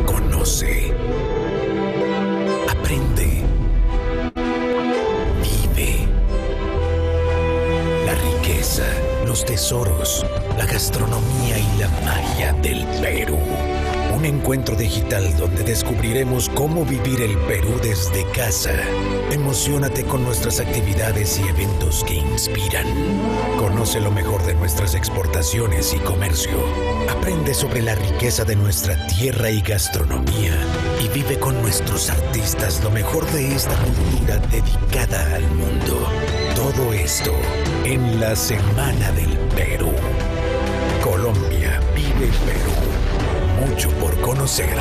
Conoce, aprende, vive. La riqueza, los tesoros, la gastronomía y la magia del Perú. Un encuentro digital donde descubriremos cómo vivir el Perú desde casa. Emociónate con nuestras actividades y eventos que inspiran. Conoce lo mejor de nuestras exportaciones y comercio. Aprende sobre la riqueza de nuestra tierra y gastronomía. Y vive con nuestros artistas lo mejor de esta cultura dedicada al mundo. Todo esto en la Semana del Perú. Colombia vive Perú. Mucho por conocer.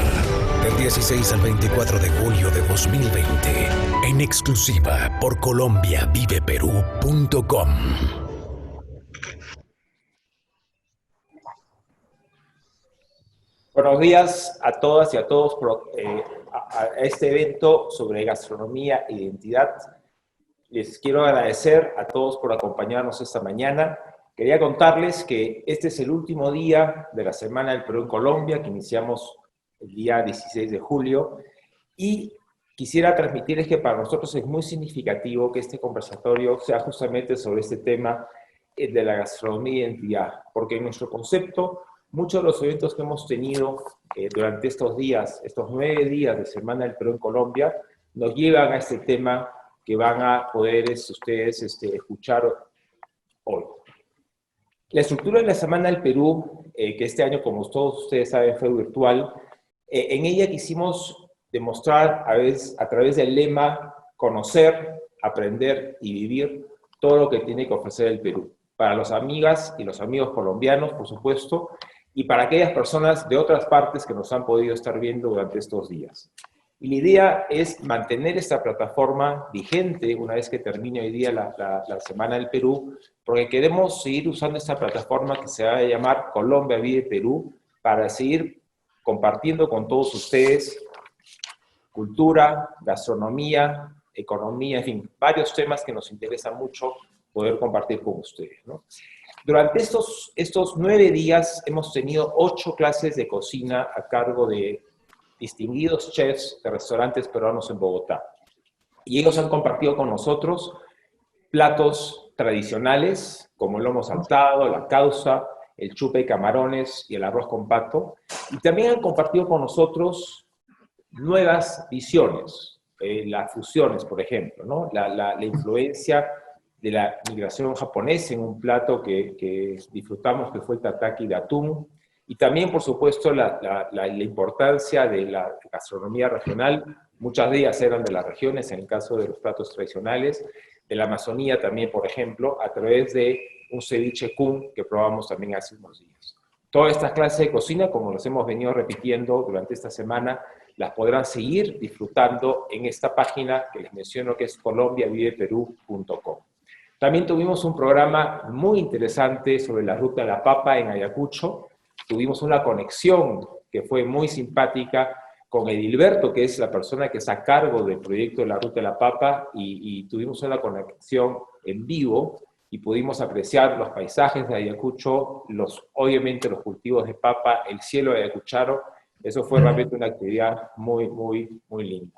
Del 16 al 24 de julio de 2020. En exclusiva por colombiaviveperú.com. Buenos días a todas y a todos a este evento sobre gastronomía e identidad. Les quiero agradecer a todos por acompañarnos esta mañana. Quería contarles que este es el último día de la Semana del Perú en Colombia, que iniciamos el día 16 de julio, y quisiera transmitirles que para nosotros es muy significativo que este conversatorio sea justamente sobre este tema de la gastronomía e identidad, porque en nuestro concepto, muchos de los eventos que hemos tenido durante estos días, estos 9 días de Semana del Perú en Colombia, nos llevan a este tema que van a poder ustedes escuchar hoy. La estructura de la Semana del Perú, que este año, como todos ustedes saben, fue virtual, en ella quisimos demostrar a través del lema conocer, aprender y vivir todo lo que tiene que ofrecer el Perú. Para las amigas y los amigos colombianos, por supuesto, y para aquellas personas de otras partes que nos han podido estar viendo durante estos días. Y la idea es mantener esta plataforma vigente una vez que termine hoy día la Semana del Perú, porque queremos seguir usando esta plataforma que se va a llamar Colombia Vive Perú, para seguir compartiendo con todos ustedes cultura, gastronomía, economía, en fin, varios temas que nos interesan mucho poder compartir con ustedes, ¿no? Durante estos 9 días hemos tenido 8 clases de cocina a cargo de distinguidos chefs de restaurantes peruanos en Bogotá. Y ellos han compartido con nosotros platos tradicionales, como el lomo saltado, la causa, el chupe de camarones y el arroz con pato. Y también han compartido con nosotros nuevas visiones, las fusiones, por ejemplo, ¿no? La influencia de la migración japonesa en un plato que disfrutamos, que fue el tataki de atún. Y también, por supuesto, la importancia de la gastronomía regional. Muchas de ellas eran de las regiones, en el caso de los platos tradicionales. De la Amazonía también, por ejemplo, a través de un ceviche kun que probamos también hace unos días. Todas estas clases de cocina, como los hemos venido repitiendo durante esta semana, las podrán seguir disfrutando en esta página que les menciono, que es colombiaviveperú.com. También tuvimos un programa muy interesante sobre la ruta de la papa en Ayacucho. Tuvimos una conexión que fue muy simpática con Edilberto, que es la persona que está a cargo del proyecto de la Ruta de la Papa, y tuvimos una conexión en vivo y pudimos apreciar los paisajes de Ayacucho, obviamente los cultivos de papa, el cielo de Ayacucharo. Eso fue realmente una actividad muy, muy, muy linda.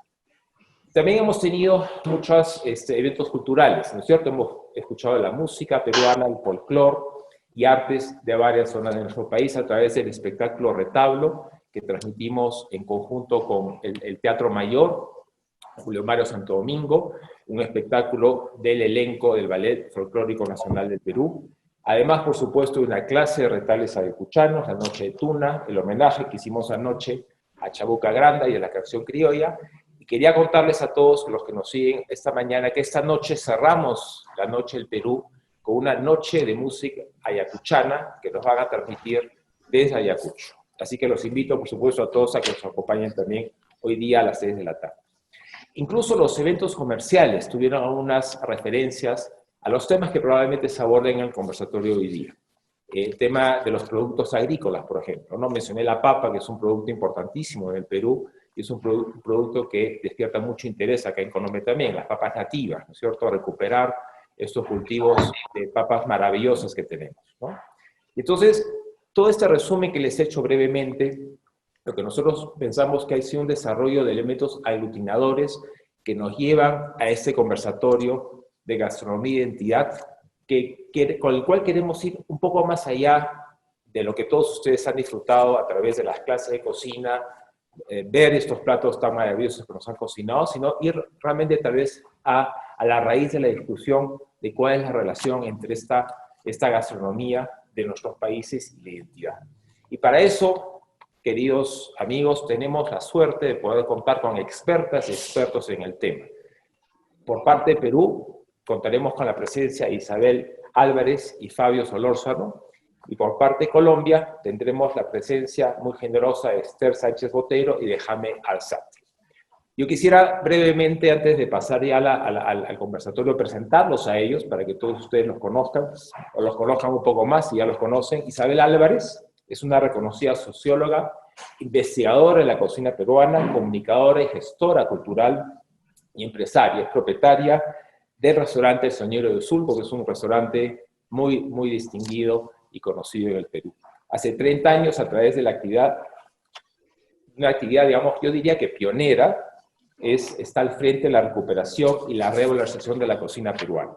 También hemos tenido muchos eventos culturales, ¿no es cierto? Hemos escuchado la música peruana, el folclore y artes de varias zonas de nuestro país a través del espectáculo Retablo, que transmitimos en conjunto con el Teatro Mayor, Julio Mario Santo Domingo, un espectáculo del elenco del Ballet Folclórico Nacional del Perú. Además, por supuesto, una clase de retales ayacuchanos, la Noche de Tuna, el homenaje que hicimos anoche a Chabuca Granda y a la canción criolla. Y quería contarles a todos los que nos siguen esta mañana que esta noche cerramos la Noche del Perú con una noche de música ayacuchana que nos van a transmitir desde Ayacucho. Así que los invito, por supuesto, a todos a que nos acompañen también hoy día a las 6 de la tarde. Incluso los eventos comerciales tuvieron algunas referencias a los temas que probablemente se aborden en el conversatorio hoy día. El tema de los productos agrícolas, por ejemplo, ¿no? Mencioné la papa, que es un producto importantísimo en el Perú, y es un producto que despierta mucho interés acá en Colombia también, las papas nativas, ¿no es cierto? Recuperar estos cultivos de papas maravillosas que tenemos, ¿no? Entonces, todo este resumen que les he hecho brevemente Lo que nosotros pensamos que ha sido un desarrollo de elementos aglutinadores que nos llevan a este conversatorio de gastronomía e identidad, con el cual queremos ir un poco más allá de lo que todos ustedes han disfrutado a través de las clases de cocina, ver estos platos tan maravillosos que nos han cocinado, sino ir realmente tal vez a la raíz de la discusión de cuál es la relación entre esta gastronomía de nuestros países y la identidad. Y para eso, queridos amigos, tenemos la suerte de poder contar con expertas y expertos en el tema. Por parte de Perú, contaremos con la presencia de Isabel Álvarez y Fabio Solórzano, y por parte de Colombia tendremos la presencia muy generosa de Esther Sánchez Botero y de Jaime Alzate. Yo quisiera brevemente, antes de pasar ya al conversatorio, presentarlos a ellos para que todos ustedes los conozcan, o los conozcan un poco más si ya los conocen. Isabel Álvarez es una reconocida socióloga, investigadora en la cocina peruana, comunicadora y gestora cultural y empresaria. Es propietaria del restaurante El Soñero de Sulco, que es un restaurante muy, muy distinguido y conocido en el Perú. Hace 30 años, a través de una actividad, digamos, yo diría que pionera, está al frente de la recuperación y la revalorización de la cocina peruana.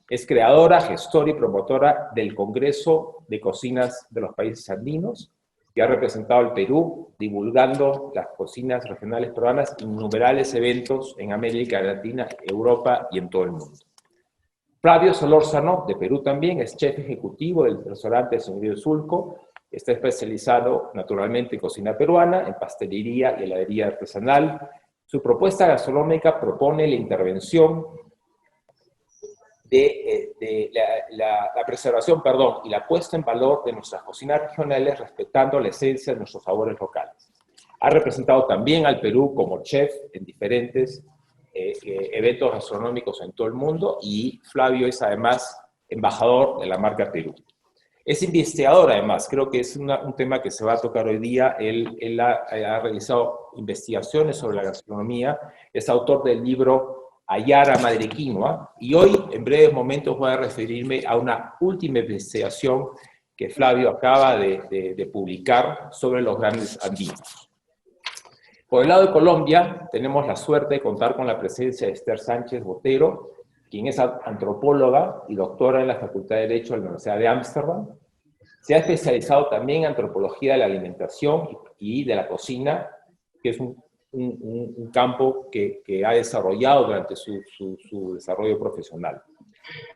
Es creadora, gestora y promotora del Congreso de Cocinas de los Países Andinos, que ha representado al Perú, divulgando las cocinas regionales peruanas en innumerables eventos en América Latina, Europa y en todo el mundo. Flavio Solórzano, de Perú también, es chef ejecutivo del restaurante El Soñero de Sulco. Está especializado naturalmente en cocina peruana, en pastelería y heladería artesanal. Su propuesta gastronómica propone la intervención de la preservación, y la puesta en valor de nuestras cocinas regionales, respetando la esencia de nuestros sabores locales. Ha representado también al Perú como chef en diferentes eventos gastronómicos en todo el mundo, y Flavio es además embajador de la marca Perú. Es investigador además, creo que es un tema que se va a tocar hoy día. Él ha realizado investigaciones sobre la gastronomía, es autor del libro Ayara Madre Quinoa, y hoy en breves momentos voy a referirme a una última investigación que Flavio acaba de publicar sobre los grandes andinos. Por el lado de Colombia, tenemos la suerte de contar con la presencia de Esther Sánchez Botero, quien es antropóloga y doctora en la Facultad de Derecho de la Universidad de Ámsterdam. Se ha especializado también en antropología de la alimentación y de la cocina, que es un campo que ha desarrollado durante su desarrollo profesional.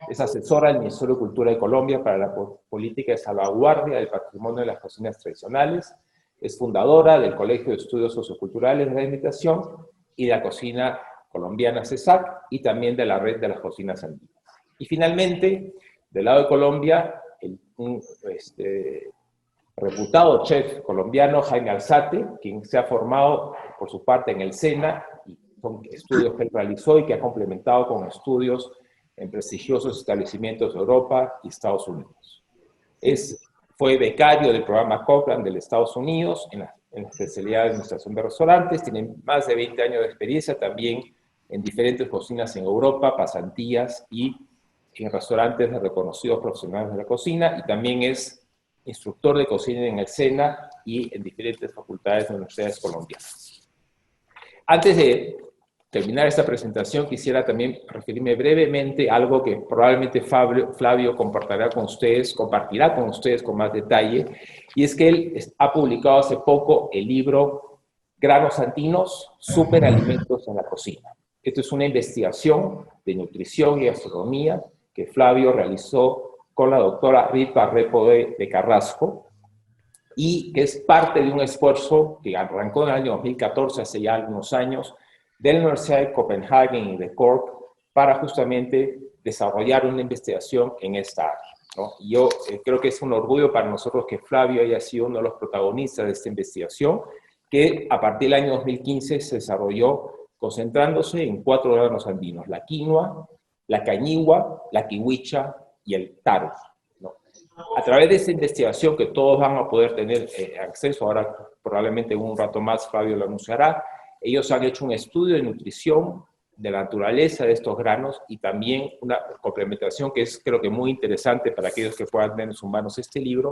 Es asesora del Ministerio de Cultura de Colombia para la política de salvaguardia del patrimonio de las cocinas tradicionales. Es fundadora del Colegio de Estudios Socioculturales de la Alimentación y de la Cocina Colombiana CESAC, y también de la Red de las Cocinas Andinas. Y finalmente, del lado de Colombia, un reputado chef colombiano, Jaime Alzate, quien se ha formado por su parte en el SENA, y son estudios que él realizó y que ha complementado con estudios en prestigiosos establecimientos de Europa y Estados Unidos. Fue becario del programa Cochrane de los Estados Unidos en la especialidad de administración de restaurantes. Tiene más de 20 años de experiencia también en diferentes cocinas en Europa, pasantías y en restaurantes de reconocidos profesionales de la cocina, y también es instructor de cocina en el SENA y en diferentes facultades de universidades colombianas. Antes de terminar esta presentación, quisiera también referirme brevemente a algo que probablemente Flavio compartirá con ustedes con más detalle, y es que él ha publicado hace poco el libro Granos Andinos, Superalimentos en la Cocina. Esto es una investigación de nutrición y gastronomía que Flavio realizó con la doctora Ritva Repo de Carrasco, y que es parte de un esfuerzo que arrancó en el año 2014, hace ya algunos años, de la Universidad de Copenhague y de Cork, para justamente desarrollar una investigación en esta área, ¿no? Y yo creo que es un orgullo para nosotros que Flavio haya sido uno de los protagonistas de esta investigación, que a partir del año 2015 se desarrolló concentrándose en 4 granos andinos: la quinoa, la cañigua, la kiwicha y el taro, ¿no? A través de esta investigación, que todos van a poder tener acceso, ahora probablemente en un rato más Flavio lo anunciará, ellos han hecho un estudio de nutrición, de la naturaleza de estos granos, y también una complementación que es, creo que, muy interesante para aquellos que puedan tener en sus manos este libro,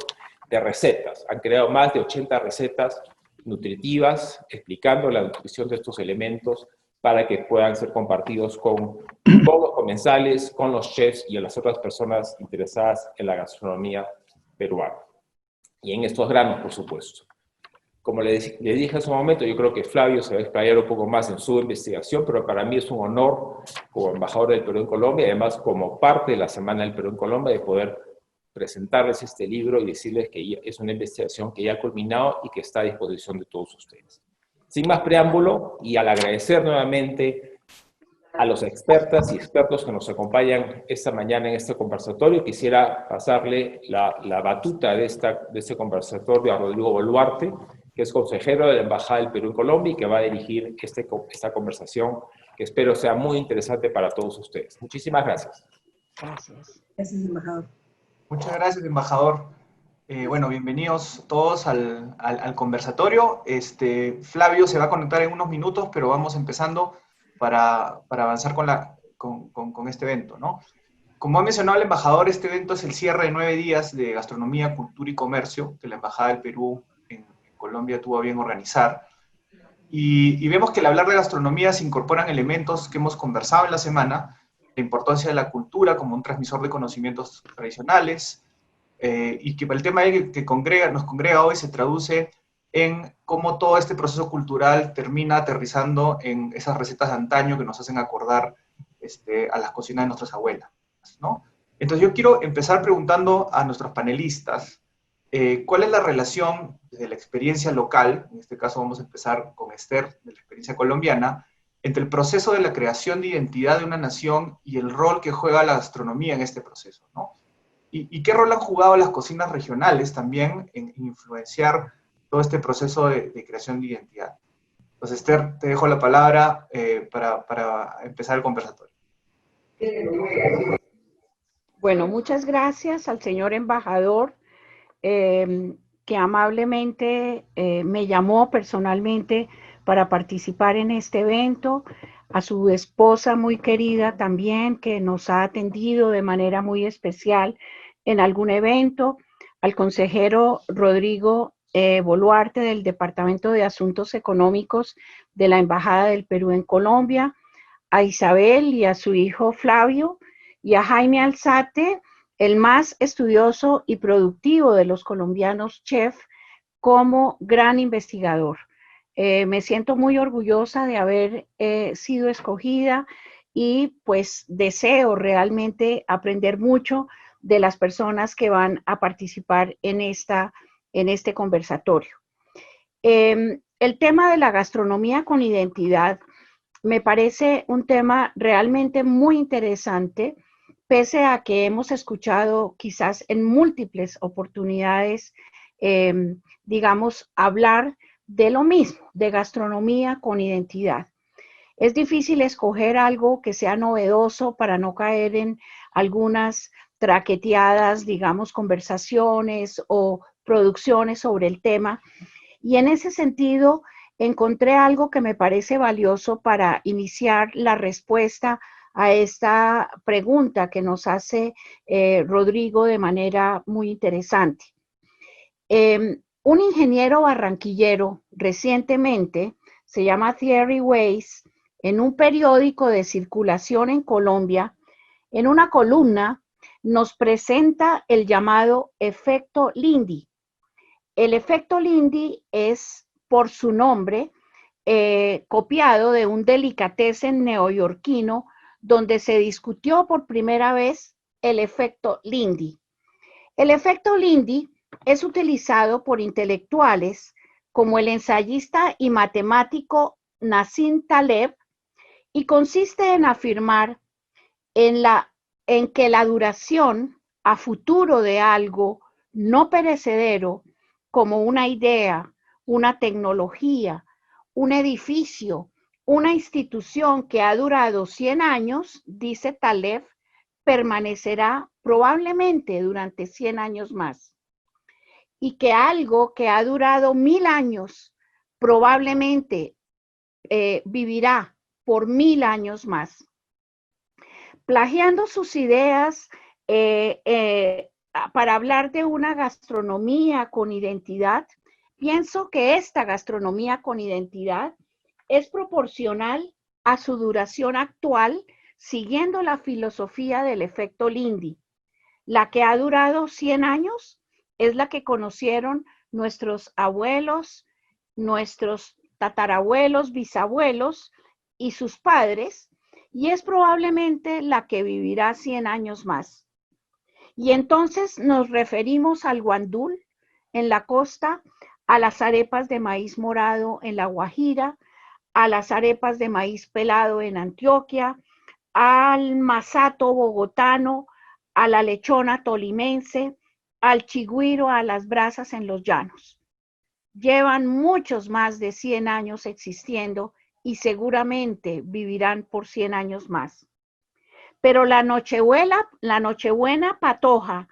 de recetas. Han creado más de 80 recetas nutritivas, explicando la nutrición de estos elementos para que puedan ser compartidos con los comensales, con los chefs y las otras personas interesadas en la gastronomía peruana. Y en estos granos, por supuesto. Como le dije hace un momento, yo creo que Flavio se va a explayar un poco más en su investigación, pero para mí es un honor como embajador del Perú en Colombia, y además como parte de la Semana del Perú en Colombia, de poder presentarles este libro y decirles que es una investigación que ya ha culminado y que está a disposición de todos ustedes. Sin más preámbulo, y al agradecer nuevamente a los expertas y expertos que nos acompañan esta mañana en este conversatorio, quisiera pasarle la batuta de este conversatorio a Rodrigo Boluarte, que es consejero de la Embajada del Perú en Colombia y que va a dirigir esta conversación, que espero sea muy interesante para todos ustedes. Muchísimas gracias. Gracias. Gracias, embajador. Muchas gracias, embajador. Bueno, bienvenidos todos al conversatorio. Flavio se va a conectar en unos minutos, pero vamos empezando para avanzar con este evento, ¿no? Como ha mencionado el embajador, este evento es el cierre de 9 días de gastronomía, cultura y comercio que la Embajada del Perú en Colombia tuvo a bien organizar. Y vemos que al hablar de gastronomía se incorporan elementos que hemos conversado en la semana, la importancia de la cultura como un transmisor de conocimientos tradicionales, y que el tema que nos congrega hoy se traduce en cómo todo este proceso cultural termina aterrizando en esas recetas de antaño que nos hacen acordar a las cocinas de nuestras abuelas, ¿no? Entonces yo quiero empezar preguntando a nuestros panelistas cuál es la relación de la experiencia local, en este caso vamos a empezar con Esther, de la experiencia colombiana, entre el proceso de la creación de identidad de una nación y el rol que juega la gastronomía en este proceso, ¿no? ¿Y qué rol han jugado las cocinas regionales también en influenciar todo este proceso de creación de identidad? Entonces, Esther, te dejo la palabra para empezar el conversatorio. Bueno, muchas gracias al señor embajador que amablemente me llamó personalmente para participar en este evento, a su esposa muy querida también, que nos ha atendido de manera muy especial en algún evento, al consejero Rodrigo Boluarte del Departamento de Asuntos Económicos de la Embajada del Perú en Colombia, a Isabel y a su hijo Flavio, y a Jaime Alzate, el más estudioso y productivo de los colombianos chef, como gran investigador. Me siento muy orgullosa de haber sido escogida y pues deseo realmente aprender mucho de las personas que van a participar en este conversatorio. El tema de la gastronomía con identidad me parece un tema realmente muy interesante, pese a que hemos escuchado quizás en múltiples oportunidades, digamos, hablar de lo mismo, de gastronomía con identidad. Es difícil escoger algo que sea novedoso para no caer en algunas traqueteadas, digamos, conversaciones o producciones sobre el tema. Y en ese sentido, encontré algo que me parece valioso para iniciar la respuesta a esta pregunta que nos hace Rodrigo de manera muy interesante. Un ingeniero barranquillero recientemente, se llama Thierry Weiss, en un periódico de circulación en Colombia, en una columna, nos presenta el llamado efecto Lindy. El efecto Lindy es, por su nombre, copiado de un delicatessen neoyorquino donde se discutió por primera vez el efecto Lindy. El efecto Lindy es utilizado por intelectuales como el ensayista y matemático Nassim Taleb y consiste en afirmar en que la duración a futuro de algo no perecedero, como una idea, una tecnología, un edificio, una institución que ha durado 100 años, dice Taleb, permanecerá probablemente durante 100 años más. Y que algo que ha durado 1000 años probablemente vivirá por 1000 años más. Plagiando sus ideas para hablar de una gastronomía con identidad, Pienso que esta gastronomía con identidad es proporcional a su duración actual, siguiendo la filosofía del efecto Lindy. La que ha durado 100 años es la que conocieron nuestros abuelos, nuestros tatarabuelos, bisabuelos y sus padres, y es probablemente la que vivirá 100 años más. Y entonces nos referimos al guandul en la costa, a las arepas de maíz morado en La Guajira, a las arepas de maíz pelado en Antioquia, al masato bogotano, a la lechona tolimense, al chigüiro, a las brasas en los llanos. Llevan muchos más de 100 años existiendo y seguramente vivirán por 100 años más. Pero la Nochebuena patoja,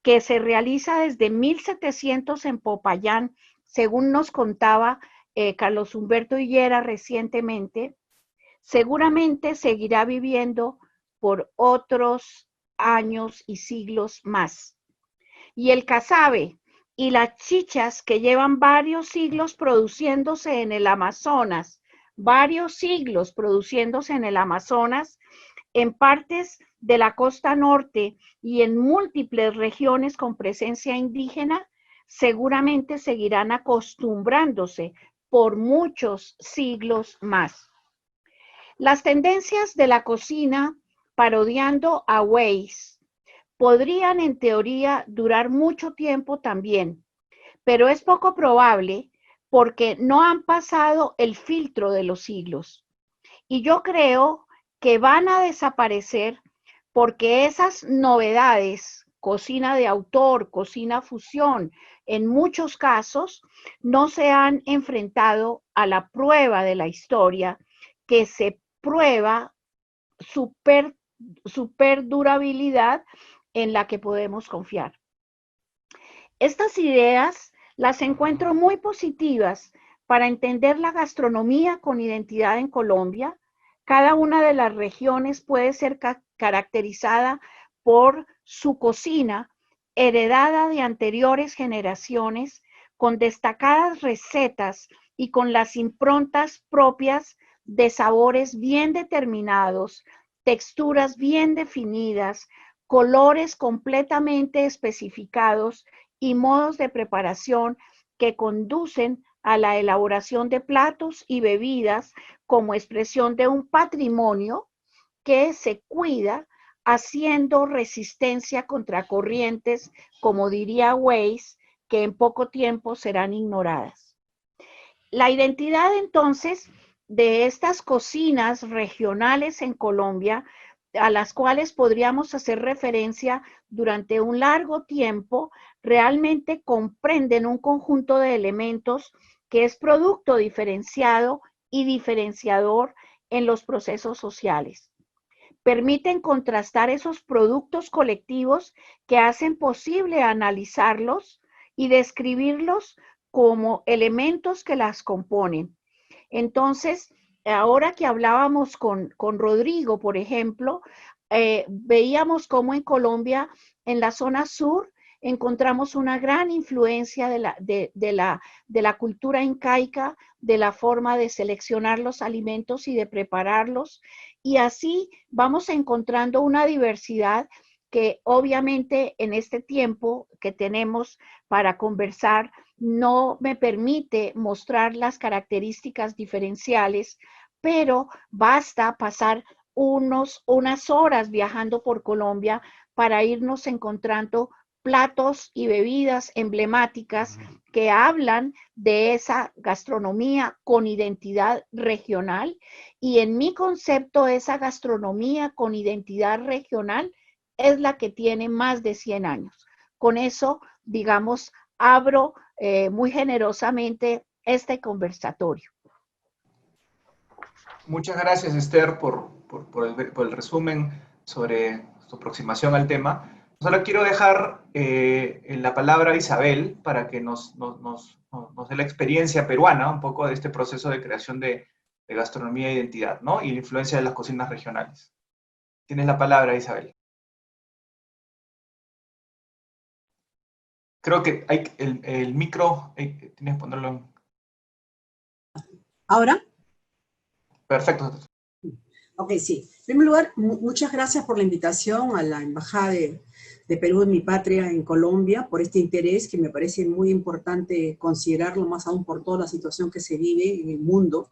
que se realiza desde 1700 en Popayán, según nos contaba Carlos Humberto Higuera recientemente, seguramente seguirá viviendo por otros años y siglos más. Y el casabe y las chichas que llevan varios siglos produciéndose en el Amazonas, en partes de la costa norte y en múltiples regiones con presencia indígena, seguramente seguirán acostumbrándose por muchos siglos más. Las tendencias de la cocina, parodiando a Weiss, podrían en teoría durar mucho tiempo también, pero es poco probable porque no han pasado el filtro de los siglos. Y yo creo que van a desaparecer porque esas novedades, cocina de autor, cocina fusión, en muchos casos no se han enfrentado a la prueba de la historia que se prueba su perdurabilidad en la que podemos confiar. Estas ideas las encuentro muy positivas para entender la gastronomía con identidad en Colombia. Cada una de las regiones puede ser caracterizada por su cocina heredada de anteriores generaciones, con destacadas recetas y con las improntas propias de sabores bien determinados, texturas bien definidas, colores completamente especificados y modos de preparación que conducen a la elaboración de platos y bebidas como expresión de un patrimonio que se cuida haciendo resistencia contra corrientes, como diría Weiss, que en poco tiempo serán ignoradas. La identidad entonces de estas cocinas regionales en Colombia, a las cuales podríamos hacer referencia durante un largo tiempo, realmente comprenden un conjunto de elementos que es producto diferenciado y diferenciador en los procesos sociales. Permiten contrastar esos productos colectivos que hacen posible analizarlos y describirlos como elementos que las componen. Entonces, ahora que hablábamos con Rodrigo, por ejemplo, veíamos cómo en Colombia, en la zona sur, encontramos una gran influencia de la cultura incaica, de la forma de seleccionar los alimentos y de prepararlos. Y así vamos encontrando una diversidad que obviamente en este tiempo que tenemos para conversar no me permite mostrar las características diferenciales, pero basta pasar unas horas viajando por Colombia para irnos encontrando platos y bebidas emblemáticas que hablan de esa gastronomía con identidad regional. Y en mi concepto, esa gastronomía con identidad regional es la que tiene más de 100 años. Con eso, digamos, abro muy generosamente este conversatorio. Muchas gracias, Esther, por el resumen sobre su aproximación al tema. Solo quiero dejar la palabra a Isabel para que nos dé la experiencia peruana, un poco de este proceso de creación de gastronomía e identidad, ¿no? Y la influencia de las cocinas regionales. Tienes la palabra, Isabel. Creo que hay el micro, tienes que ponerlo en... ¿Ahora? Perfecto. Ok, sí. En primer lugar, muchas gracias por la invitación a la Embajada de Perú en mi patria en Colombia, por este interés que me parece muy importante considerarlo, más aún por toda la situación que se vive en el mundo,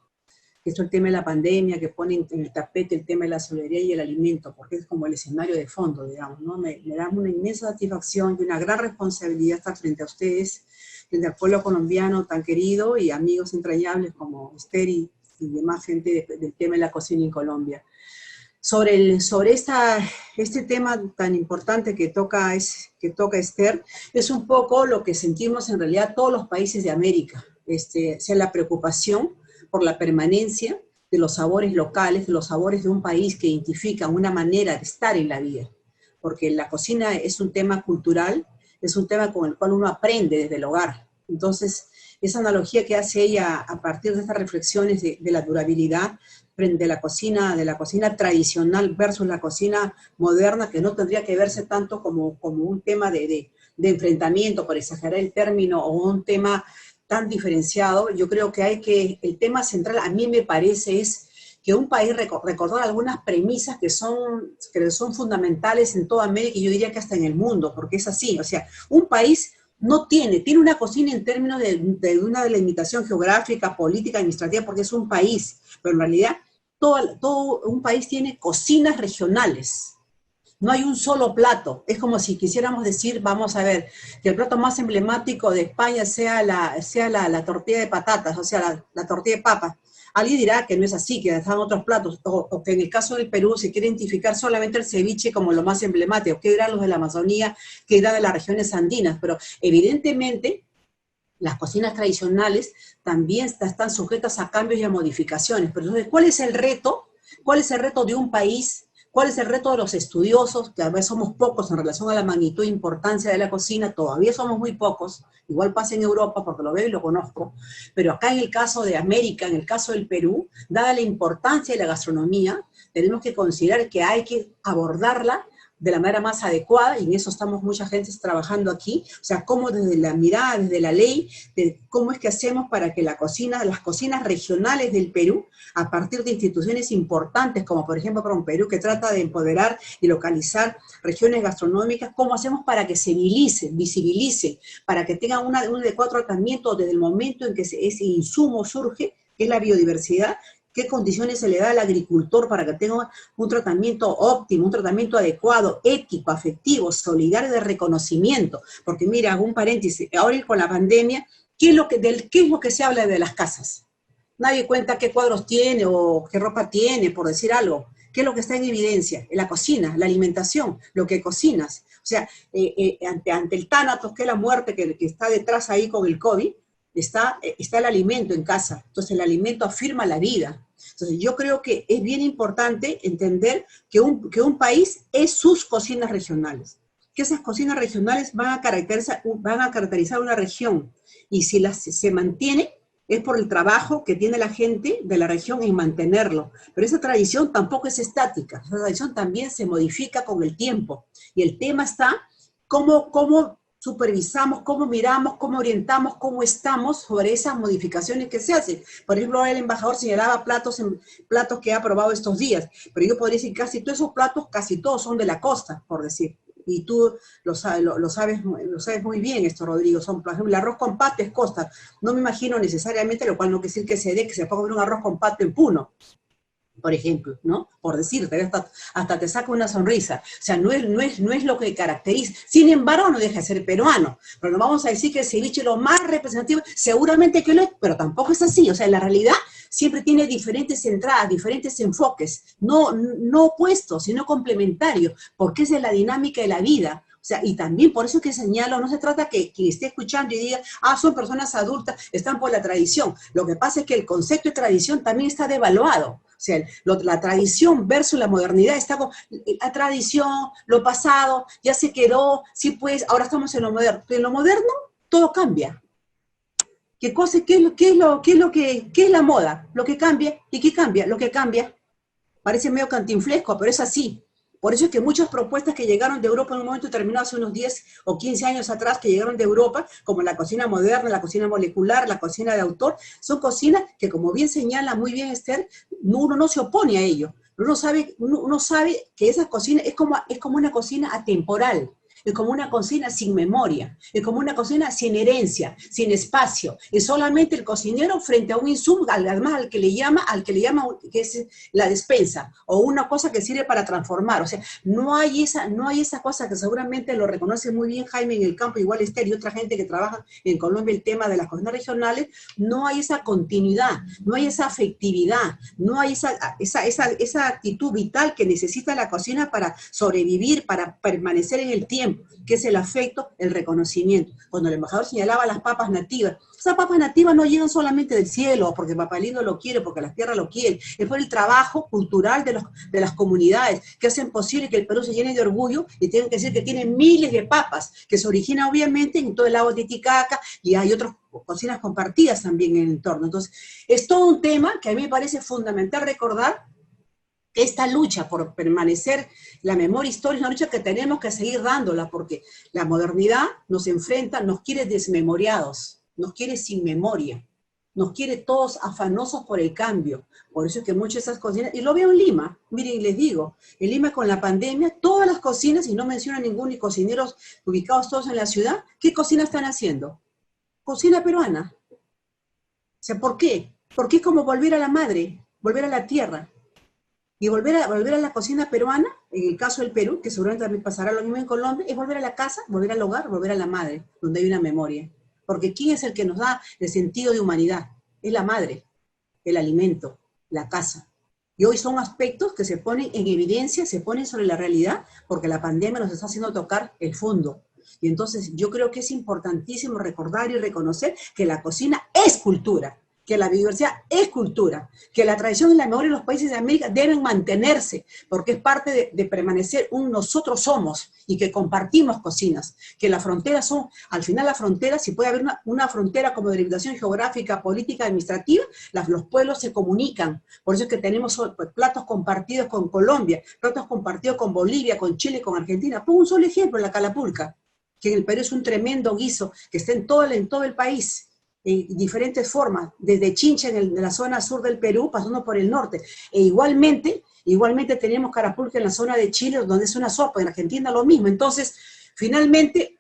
que es el tema de la pandemia, que pone en el tapete el tema de la solidaridad y el alimento, porque es como el escenario de fondo, digamos, ¿no? Me da una inmensa satisfacción y una gran responsabilidad estar frente a ustedes, frente al pueblo colombiano tan querido y amigos entrañables como Esther y demás gente del tema de la cocina en Colombia. Sobre este tema tan importante que toca Esther, es un poco lo que sentimos en realidad todos los países de América, sea la preocupación por la permanencia de los sabores locales, de los sabores de un país que identifican una manera de estar en la vida, porque la cocina es un tema cultural, es un tema con el cual uno aprende desde el hogar. Entonces, esa analogía que hace ella a partir de estas reflexiones de la durabilidad frente a la cocina tradicional versus la cocina moderna, que no tendría que verse tanto como un tema de enfrentamiento, por exagerar el término, o un tema tan diferenciado. Yo creo que el tema central, a mí me parece, es que un país recordar algunas premisas que son fundamentales en toda América, y yo diría que hasta en el mundo, porque es así. O sea, un país no tiene una cocina en términos de una delimitación geográfica, política, administrativa, porque es un país, pero en realidad todo un país tiene cocinas regionales. No hay un solo plato. Es como si quisiéramos decir, vamos a ver, que el plato más emblemático de España sea la tortilla de patatas, o sea, la tortilla de papa. Alguien dirá que no es así, que están otros platos, o que en el caso del Perú se quiere identificar solamente el ceviche como lo más emblemático. ¿Qué dirán los de la Amazonía? ¿Qué dirán de las regiones andinas? Pero evidentemente las cocinas tradicionales también están sujetas a cambios y a modificaciones. Pero entonces, ¿cuál es el reto? ¿Cuál es el reto de un país? ¿Cuál es el reto de los estudiosos? Que a veces somos pocos en relación a la magnitud e importancia de la cocina, todavía somos muy pocos, igual pasa en Europa porque lo veo y lo conozco, pero acá en el caso de América, en el caso del Perú, dada la importancia de la gastronomía, tenemos que considerar que hay que abordarla de la manera más adecuada, y en eso estamos mucha gente trabajando aquí. O sea, cómo desde la mirada, desde la ley, de cómo es que hacemos para que las cocinas regionales del Perú, a partir de instituciones importantes, como por ejemplo PROMPERÚ, que trata de empoderar y localizar regiones gastronómicas, cómo hacemos para que se visibilice, para que tengan un adecuado tratamiento desde el momento en que ese insumo surge, que es la biodiversidad. ¿Qué condiciones se le da al agricultor para que tenga un tratamiento óptimo, un tratamiento adecuado, ético, afectivo, solidario, de reconocimiento? Porque mira, hago un paréntesis, ahora con la pandemia, ¿qué es lo que se habla de las casas? Nadie cuenta qué cuadros tiene o qué ropa tiene, por decir algo. ¿Qué es lo que está en evidencia? En la cocina, la alimentación, lo que cocinas. O sea, ante el tánatos, que es la muerte que está detrás ahí con el COVID, está el alimento en casa. Entonces el alimento afirma la vida. Entonces yo creo que es bien importante entender que un país es sus cocinas regionales, que esas cocinas regionales van a caracterizar una región, y si se mantiene es por el trabajo que tiene la gente de la región en mantenerlo. Pero esa tradición tampoco es estática, esa tradición también se modifica con el tiempo, y el tema está cómo supervisamos, cómo miramos, cómo orientamos, cómo estamos sobre esas modificaciones que se hacen. Por ejemplo, el embajador señalaba platos que ha probado estos días, pero yo podría decir casi todos esos platos, casi todos son de la costa, por decir. Y tú lo sabes muy bien esto, Rodrigo. Son, por ejemplo, el arroz con pato es costa. No me imagino necesariamente, lo cual no quiere decir que se ponga a comer un arroz con pato en Puno, por ejemplo, ¿no? Por decirte, hasta te saca una sonrisa. O sea, no es lo que caracteriza. Sin embargo, no deja de ser peruano. Pero no vamos a decir que el ceviche es lo más representativo, seguramente que lo es, pero tampoco es así. O sea, la realidad siempre tiene diferentes entradas, diferentes enfoques, no opuestos, sino complementarios, porque esa es la dinámica de la vida. O sea, y también por eso que señalo, no se trata que quien esté escuchando y diga, son personas adultas, están por la tradición. Lo que pasa es que el concepto de tradición también está devaluado. O sea, la tradición versus la modernidad está con la tradición, lo pasado, ya se quedó, sí pues, ahora estamos en lo moderno. Pero en lo moderno todo cambia. ¿Qué es la moda? Lo que cambia. ¿Y qué cambia? Lo que cambia. Parece medio cantinflesco, pero es así. Por eso es que muchas propuestas que llegaron de Europa en un momento determinado, hace unos 10 o 15 años atrás, que llegaron de Europa, como la cocina moderna, la cocina molecular, la cocina de autor, son cocinas que, como bien señala muy bien Esther, uno no se opone a ello. Uno sabe que esa cocina es como una cocina atemporal. Es como una cocina sin memoria, es como una cocina sin herencia, sin espacio. Es solamente el cocinero frente a un insumo, además al que le llama, que es la despensa, o una cosa que sirve para transformar. O sea, no hay esa cosa que seguramente lo reconoce muy bien Jaime en el campo, igual Esther y otra gente que trabaja en Colombia el tema de las cocinas regionales. No hay esa continuidad, no hay esa afectividad, no hay esa actitud vital que necesita la cocina para sobrevivir, para permanecer en el tiempo, que es el afecto, el reconocimiento. Cuando el embajador señalaba las papas nativas, esas papas nativas no llegan solamente del cielo, porque Papá Lindo lo quiere, porque la tierra lo quiere, es por el trabajo cultural de las comunidades, que hacen posible que el Perú se llene de orgullo, y tengo que decir que tiene miles de papas, que se originan obviamente en todo el lago de Titicaca, y hay otras cocinas compartidas también en el entorno. Entonces, es todo un tema que a mí me parece fundamental recordar. Esta lucha por permanecer la memoria histórica es una lucha que tenemos que seguir dándola, porque la modernidad nos enfrenta, nos quiere desmemoriados, nos quiere sin memoria, nos quiere todos afanosos por el cambio. Por eso es que muchas de esas cocinas, y lo veo en Lima, miren, les digo, en Lima con la pandemia, todas las cocinas, y no menciono ninguno, ni cocineros ubicados todos en la ciudad, ¿qué cocina están haciendo? Cocina peruana. O sea, ¿por qué? Porque es como volver a la madre, volver a la tierra. Y volver a la cocina peruana, en el caso del Perú, que seguramente también pasará lo mismo en Colombia, es volver a la casa, volver al hogar, volver a la madre, donde hay una memoria. Porque ¿quién es el que nos da el sentido de humanidad? Es la madre, el alimento, la casa. Y hoy son aspectos que se ponen en evidencia, se ponen sobre la realidad, porque la pandemia nos está haciendo tocar el fondo. Y entonces yo creo que es importantísimo recordar y reconocer que la cocina es cultura, que la biodiversidad es cultura, que la tradición y la memoria de los países de América deben mantenerse, porque es parte de permanecer un nosotros somos, y que compartimos cocinas, que las fronteras son, al final la frontera, si puede haber una frontera como delimitación geográfica, política, administrativa, los pueblos se comunican. Por eso es que tenemos platos compartidos con Colombia, platos compartidos con Bolivia, con Chile, con Argentina. Pongo un solo ejemplo, la calapulca, que en el Perú es un tremendo guiso, que está en todo el país, en diferentes formas, desde Chincha en la zona sur del Perú, pasando por el norte. E igualmente tenemos carapulca en la zona de Chile, donde es una sopa, en Argentina lo mismo. Entonces, finalmente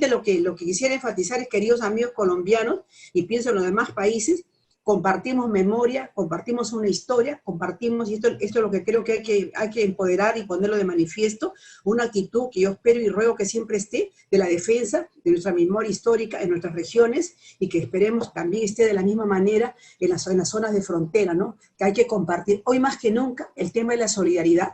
lo que quisiera enfatizar es, queridos amigos colombianos, y pienso en los demás países, compartimos memoria, compartimos una historia, compartimos, y esto es lo que creo que hay que empoderar y ponerlo de manifiesto, una actitud que yo espero y ruego que siempre esté, de la defensa de nuestra memoria histórica en nuestras regiones, y que esperemos también esté de la misma manera en las zonas de frontera, ¿no? Que hay que compartir, hoy más que nunca, el tema de la solidaridad,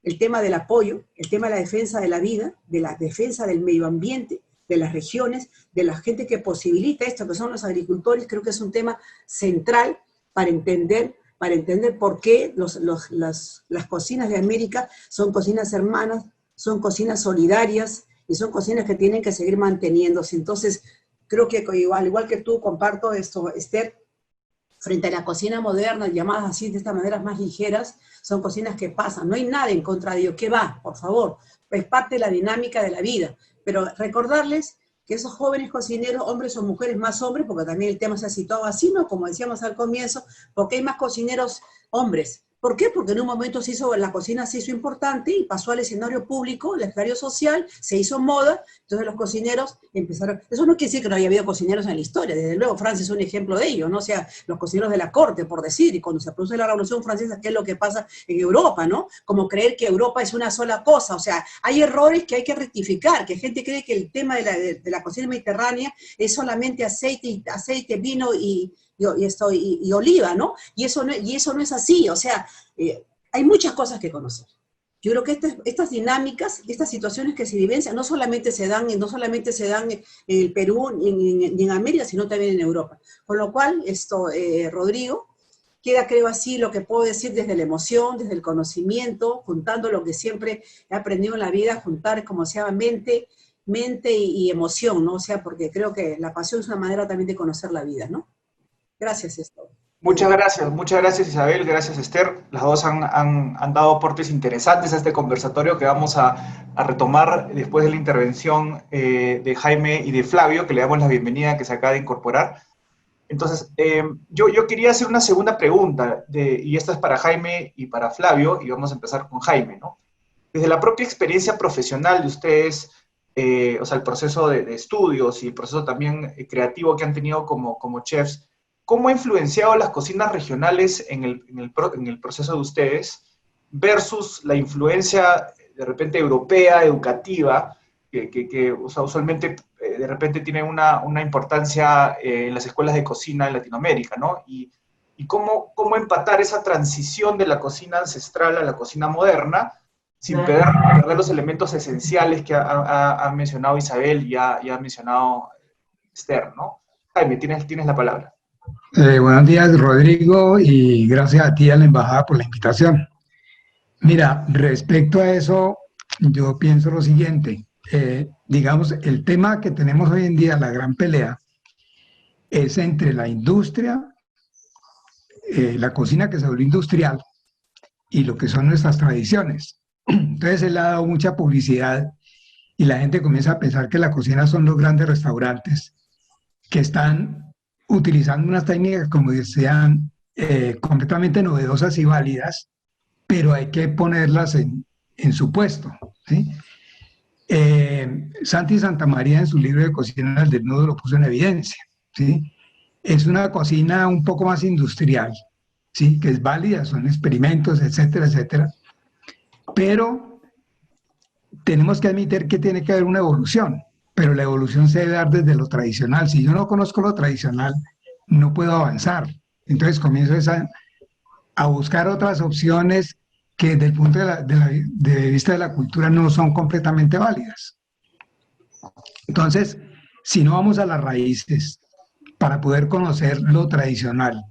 el tema del apoyo, el tema de la defensa de la vida, de la defensa del medio ambiente, de las regiones, de la gente que posibilita esto, que son los agricultores. Creo que es un tema central para entender por qué las cocinas de América son cocinas hermanas, son cocinas solidarias, y son cocinas que tienen que seguir manteniéndose. Entonces, creo que al igual que tú, comparto esto, Esther, frente a la cocina moderna, llamadas así de estas maneras más ligeras, son cocinas que pasan, no hay nada en contra de ello. ¿Qué va? Por favor, es parte de la dinámica de la vida. Pero recordarles que esos jóvenes cocineros, hombres o mujeres, más hombres, porque también el tema se ha situado así, ¿no? Como decíamos al comienzo, porque hay más cocineros hombres. ¿Por qué? Porque en un momento la cocina se hizo importante y pasó al escenario público, al escenario social, se hizo moda, entonces los cocineros empezaron. Eso no quiere decir que no haya habido cocineros en la historia, desde luego Francia es un ejemplo de ello, ¿no? O sea, los cocineros de la corte, por decir, y cuando se produce la Revolución Francesa, ¿qué es lo que pasa en Europa, no? Como creer que Europa es una sola cosa, o sea, hay errores que hay que rectificar, que gente cree que el tema de la cocina mediterránea es solamente aceite, vino y oliva, ¿no? Y eso no es así, o sea, hay muchas cosas que conocer. Yo creo que estas dinámicas, estas situaciones que se vivencian, no solamente se dan en el Perú ni en América, sino también en Europa. Con lo cual, Rodrigo, queda, creo así, lo que puedo decir desde la emoción, desde el conocimiento, juntando lo que siempre he aprendido en la vida, juntar, como se llama, mente y emoción, ¿no? O sea, porque creo que la pasión es una manera también de conocer la vida, ¿no? Gracias, Muchas gracias Isabel, gracias Esther. Las dos han dado aportes interesantes a este conversatorio que vamos a retomar después de la intervención de Jaime y de Flavio, que le damos la bienvenida, que se acaba de incorporar. Entonces, yo quería hacer una segunda pregunta, y esta es para Jaime y para Flavio, y vamos a empezar con Jaime, ¿no? Desde la propia experiencia profesional de ustedes, o sea, el proceso de estudios y el proceso también creativo que han tenido como chefs, ¿cómo ha influenciado las cocinas regionales en el proceso de ustedes versus la influencia de repente europea, educativa, que o sea, usualmente de repente tiene una importancia en las escuelas de cocina en Latinoamérica, ¿no? Y cómo empatar esa transición de la cocina ancestral a la cocina moderna sin perder los elementos esenciales que ha mencionado Isabel y ha mencionado Esther, ¿no? Jaime, tienes la palabra. Buenos días, Rodrigo, y gracias a ti, a la Embajada, por la invitación. Mira, respecto a eso, yo pienso lo siguiente. Digamos, el tema que tenemos hoy en día, la gran pelea, es entre la industria, la cocina que se volvió industrial, y lo que son nuestras tradiciones. Entonces, se le ha dado mucha publicidad y la gente comienza a pensar que la cocina son los grandes restaurantes que están utilizando unas técnicas, como decían, completamente novedosas y válidas, pero hay que ponerlas en su puesto, ¿sí? Santi Santamaría, en su libro de Cocina del Desnudo, lo puso en evidencia, ¿sí? Es una cocina un poco más industrial, ¿sí? Que es válida, son experimentos, etcétera, etcétera, pero tenemos que admitir que tiene que haber una evolución, pero la evolución se debe dar desde lo tradicional. Si yo no conozco lo tradicional, no puedo avanzar. Entonces comienzo a buscar otras opciones que desde el punto de vista de la cultura no son completamente válidas. Entonces, si no vamos a las raíces para poder conocer lo tradicional,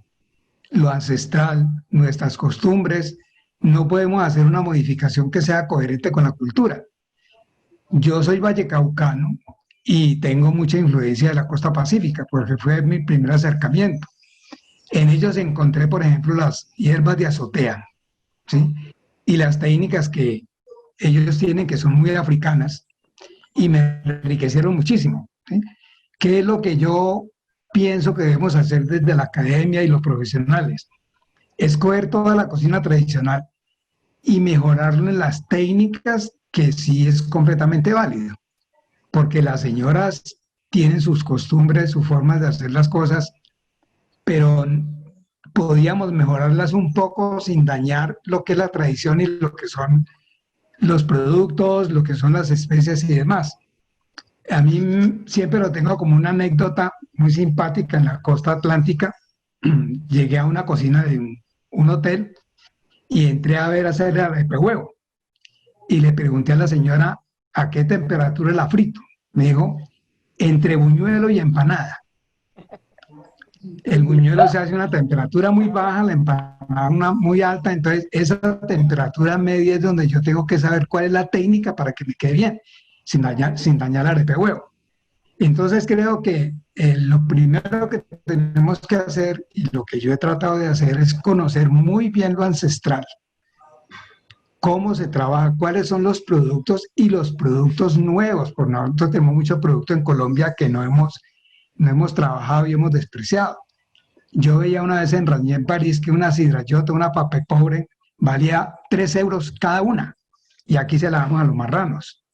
lo ancestral, nuestras costumbres, no podemos hacer una modificación que sea coherente con la cultura. Yo soy vallecaucano y tengo mucha influencia de la costa pacífica, porque fue mi primer acercamiento. En ellos encontré, por ejemplo, las hierbas de azotea, ¿sí? Y las técnicas que ellos tienen, que son muy africanas, y me enriquecieron muchísimo, ¿sí? ¿Qué es lo que yo pienso que debemos hacer desde la academia y los profesionales? Es coger toda la cocina tradicional y mejorarlo en las técnicas, que sí es completamente válido, porque las señoras tienen sus costumbres, sus formas de hacer las cosas, pero podíamos mejorarlas un poco sin dañar lo que es la tradición y lo que son los productos, lo que son las especies y demás. A mí siempre lo tengo como una anécdota muy simpática. En la costa atlántica llegué a una cocina de un hotel y entré a ver hacer arepehuevo. Y le pregunté a la señora a qué temperatura la frito. Me dijo, entre buñuelo y empanada. El buñuelo se hace a una temperatura muy baja, la empanada una muy alta, entonces esa temperatura media es donde yo tengo que saber cuál es la técnica para que me quede bien, sin dañar el arepehuevo. Entonces creo que lo primero que tenemos que hacer, y lo que yo he tratado de hacer, es conocer muy bien lo ancestral, cómo se trabaja, cuáles son los productos y los productos nuevos, porque nosotros tenemos mucho producto en Colombia que no hemos trabajado y hemos despreciado. Yo veía una vez en Ragné, en París, que una sidrayota, una papé pobre, valía 3 euros cada una, y aquí se la damos a los marranos,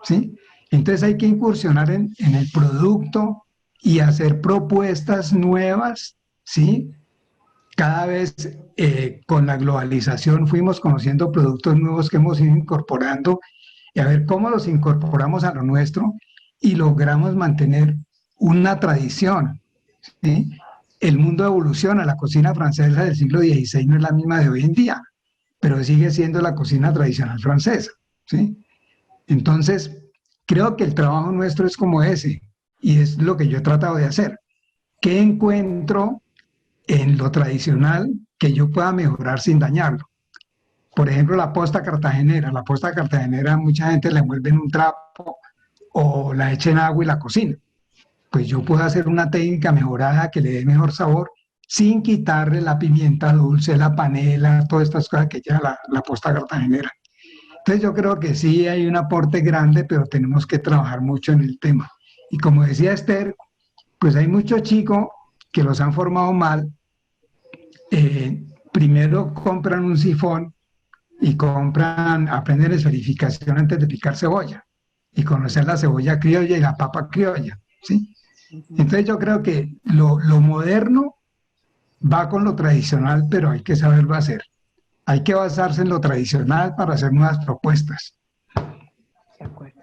¿sí? Entonces hay que incursionar en el producto y hacer propuestas nuevas, ¿sí? Cada vez con la globalización fuimos conociendo productos nuevos que hemos ido incorporando, y a ver cómo los incorporamos a lo nuestro y logramos mantener una tradición, ¿sí? El mundo evoluciona, la cocina francesa del siglo XVI no es la misma de hoy en día, pero sigue siendo la cocina tradicional francesa, ¿sí? Entonces, creo que el trabajo nuestro es como ese, y es lo que yo he tratado de hacer. ¿Qué encuentro en lo tradicional que yo pueda mejorar sin dañarlo? Por ejemplo, la posta cartagenera. La posta cartagenera mucha gente la envuelve en un trapo o la echa en agua y la cocina. Pues yo puedo hacer una técnica mejorada que le dé mejor sabor sin quitarle la pimienta dulce, la panela, todas estas cosas que lleva la posta cartagenera. Entonces yo creo que sí hay un aporte grande, pero tenemos que trabajar mucho en el tema. Y como decía Esther, pues hay muchos chicos que los han formado mal. Primero compran un sifón y aprenden esferificación antes de picar cebolla y conocer la cebolla criolla y la papa criolla, ¿sí? Entonces yo creo que lo moderno va con lo tradicional, pero hay que saberlo hacer. Hay que basarse en lo tradicional para hacer nuevas propuestas. De acuerdo.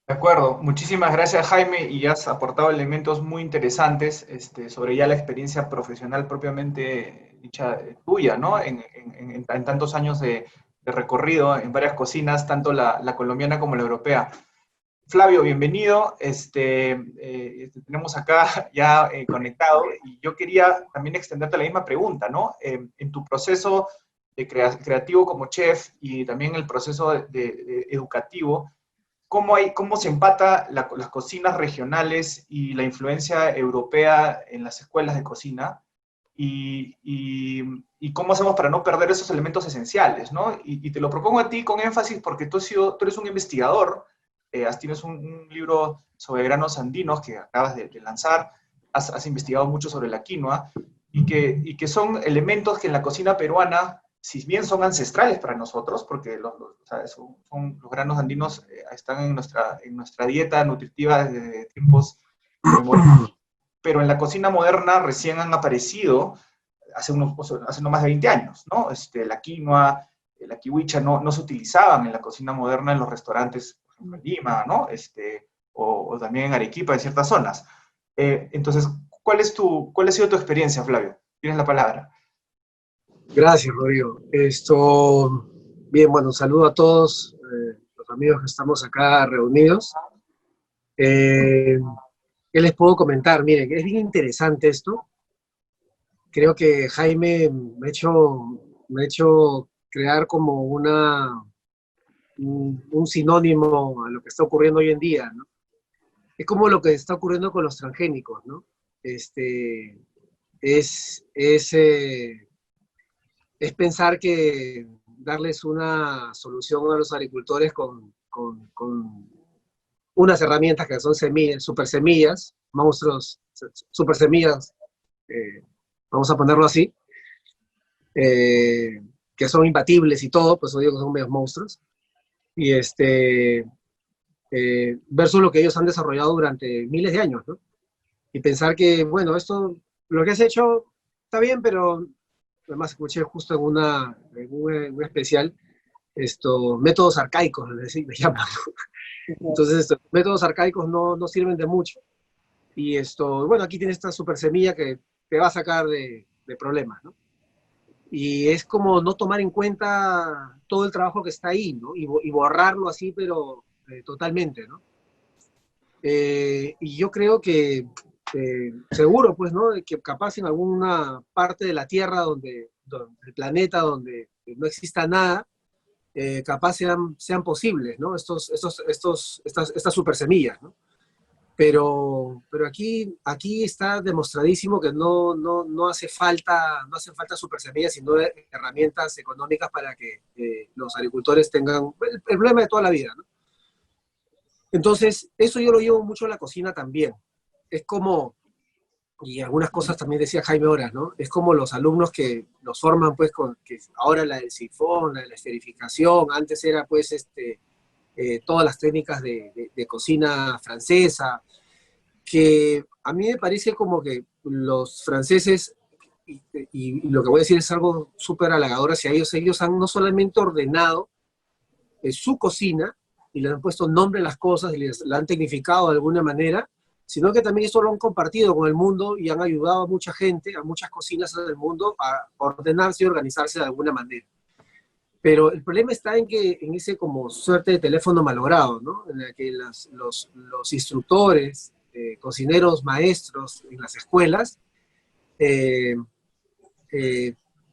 De acuerdo. Muchísimas gracias, Jaime, y has aportado elementos muy interesantes sobre ya la experiencia profesional propiamente dicha tuya, ¿no? En tantos años de recorrido en varias cocinas, tanto la colombiana como la europea. Flavio, bienvenido. Tenemos acá ya conectado y yo quería también extenderte la misma pregunta, ¿no? En tu proceso de creativo como chef y también el proceso de educativo, ¿cómo se empata las cocinas regionales y la influencia europea en las escuelas de cocina? Y cómo hacemos para no perder esos elementos esenciales, ¿no? Y te lo propongo a ti con énfasis porque tú eres un investigador. Tienes un libro sobre granos andinos que acabas de lanzar, has investigado mucho sobre la quinoa, y que son elementos que en la cocina peruana, si bien son ancestrales para nosotros, porque los granos andinos están en nuestra dieta nutritiva desde tiempos inmemoriales, pero en la cocina moderna recién han aparecido hace no más de 20 años, ¿no? La quinoa, la kiwicha no se utilizaban en la cocina moderna en los restaurantes en Lima, ¿no? O también en Arequipa, en ciertas zonas. Entonces, ¿cuál ha sido tu experiencia, Flavio? Tienes la palabra. Gracias, Rodrigo. Bien, bueno, saludo a todos los amigos que estamos acá reunidos. ¿Qué les puedo comentar? Miren, es bien interesante esto. Creo que Jaime me ha hecho crear como un sinónimo a lo que está ocurriendo hoy en día, ¿no? Es como lo que está ocurriendo con los transgénicos, ¿no? Es pensar que darles una solución a los agricultores con unas herramientas que son semillas, super semillas, monstruos, super semillas, vamos a ponerlo así, que son imbatibles y todo, pues digo que son medios monstruos, y versus lo que ellos han desarrollado durante miles de años, ¿no? Y pensar que, bueno, lo que has hecho está bien, pero además escuché justo en un especial, métodos arcaicos, me llaman, ¿no? Entonces, métodos arcaicos no sirven de mucho. Y bueno, aquí tienes esta super semilla que te va a sacar de problemas, ¿no? Y es como no tomar en cuenta todo el trabajo que está ahí, ¿no? Y borrarlo así, pero totalmente, ¿no? Y yo creo que seguro, pues, ¿no? Que capaz en alguna parte de la Tierra del planeta donde no exista nada, capaz sean posibles, ¿no? Estas super semillas, ¿no? Pero aquí está demostradísimo que no hace falta super semillas, sino herramientas económicas para que los agricultores tengan el problema de toda la vida, ¿no? Entonces, eso yo lo llevo mucho a la cocina también. Es como, y algunas cosas también decía Jaime Horas, ¿no? Es como los alumnos que los forman, pues, que ahora la del sifón, la de la esferificación, antes era, pues, todas las técnicas de cocina francesa, que a mí me parece como que los franceses, y lo que voy a decir es algo súper halagador hacia ellos han no solamente ordenado su cocina, y le han puesto nombre a las cosas, y la han tecnificado de alguna manera, sino que también esto lo han compartido con el mundo y han ayudado a mucha gente, a muchas cocinas del mundo, a ordenarse y organizarse de alguna manera. Pero el problema está en ese como suerte de teléfono malogrado, ¿no? En el que los instructores, cocineros, maestros en las escuelas,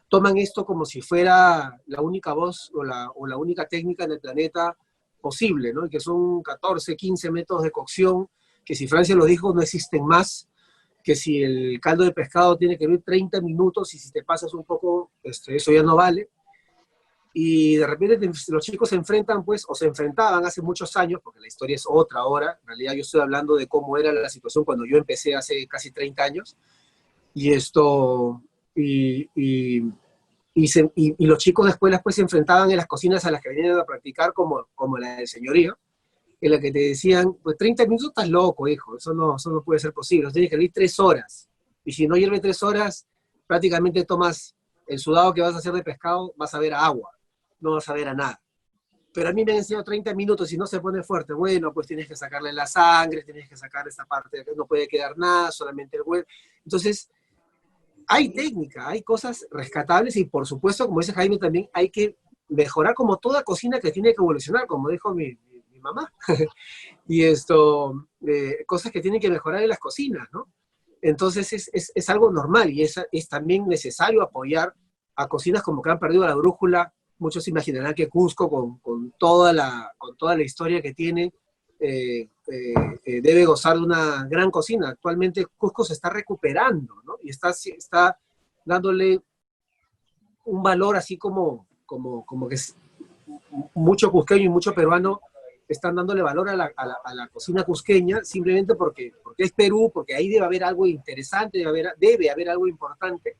toman esto como si fuera la única voz o la única técnica en el planeta posible, ¿no? Y que son 14, 15 métodos de cocción, que si Francia lo dijo, no existen más, que si el caldo de pescado tiene que hervir 30 minutos y si te pasas un poco, eso ya no vale. Y de repente los chicos se enfrentan, pues, o se enfrentaban hace muchos años, porque la historia es otra ahora, en realidad yo estoy hablando de cómo era la situación cuando yo empecé hace casi 30 años, y y los chicos de escuelas pues se enfrentaban en las cocinas a las que venían a practicar, como la del señorío, en la que te decían, pues 30 minutos estás loco, hijo, eso no puede ser posible, tienes que hervir 3 horas, y si no hierve 3 horas, prácticamente tomas el sudado que vas a hacer de pescado, vas a ver a agua, no vas a ver a nada. Pero a mí me han enseñado 30 minutos y no se pone fuerte. Bueno, pues tienes que sacarle la sangre, tienes que sacar esta parte, no puede quedar nada, solamente el huevo. Entonces, hay técnica, hay cosas rescatables y por supuesto, como dice Jaime también, hay que mejorar como toda cocina que tiene que evolucionar, como dijo mi mamá. Y cosas que tienen que mejorar en las cocinas, ¿no? Entonces es algo normal y es también necesario apoyar a cocinas como que han perdido la brújula. Muchos imaginarán que Cusco, con toda la historia que tiene, debe gozar de una gran cocina. Actualmente Cusco se está recuperando, ¿no? Y está dándole un valor así como que es mucho cusqueño y mucho peruano están dándole valor a la cocina cusqueña, simplemente porque es Perú, porque ahí debe haber algo interesante, debe haber algo importante.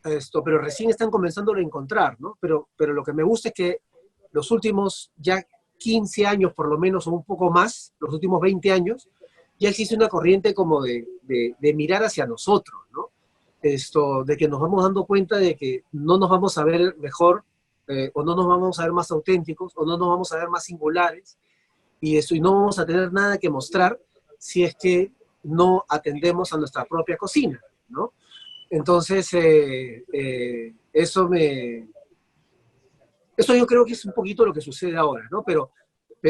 Pero recién están comenzando a encontrar, ¿no? Pero lo que me gusta es que los últimos ya 15 años, por lo menos, o un poco más, los últimos 20 años, ya existe una corriente como de mirar hacia nosotros, ¿no? De que nos vamos dando cuenta de que no nos vamos a ver mejor, o no nos vamos a ver más auténticos, o no nos vamos a ver más singulares, y no vamos a tener nada que mostrar si es que no atendemos a nuestra propia cocina, ¿no? Entonces, eso yo creo que es un poquito lo que sucede ahora, ¿no? Pero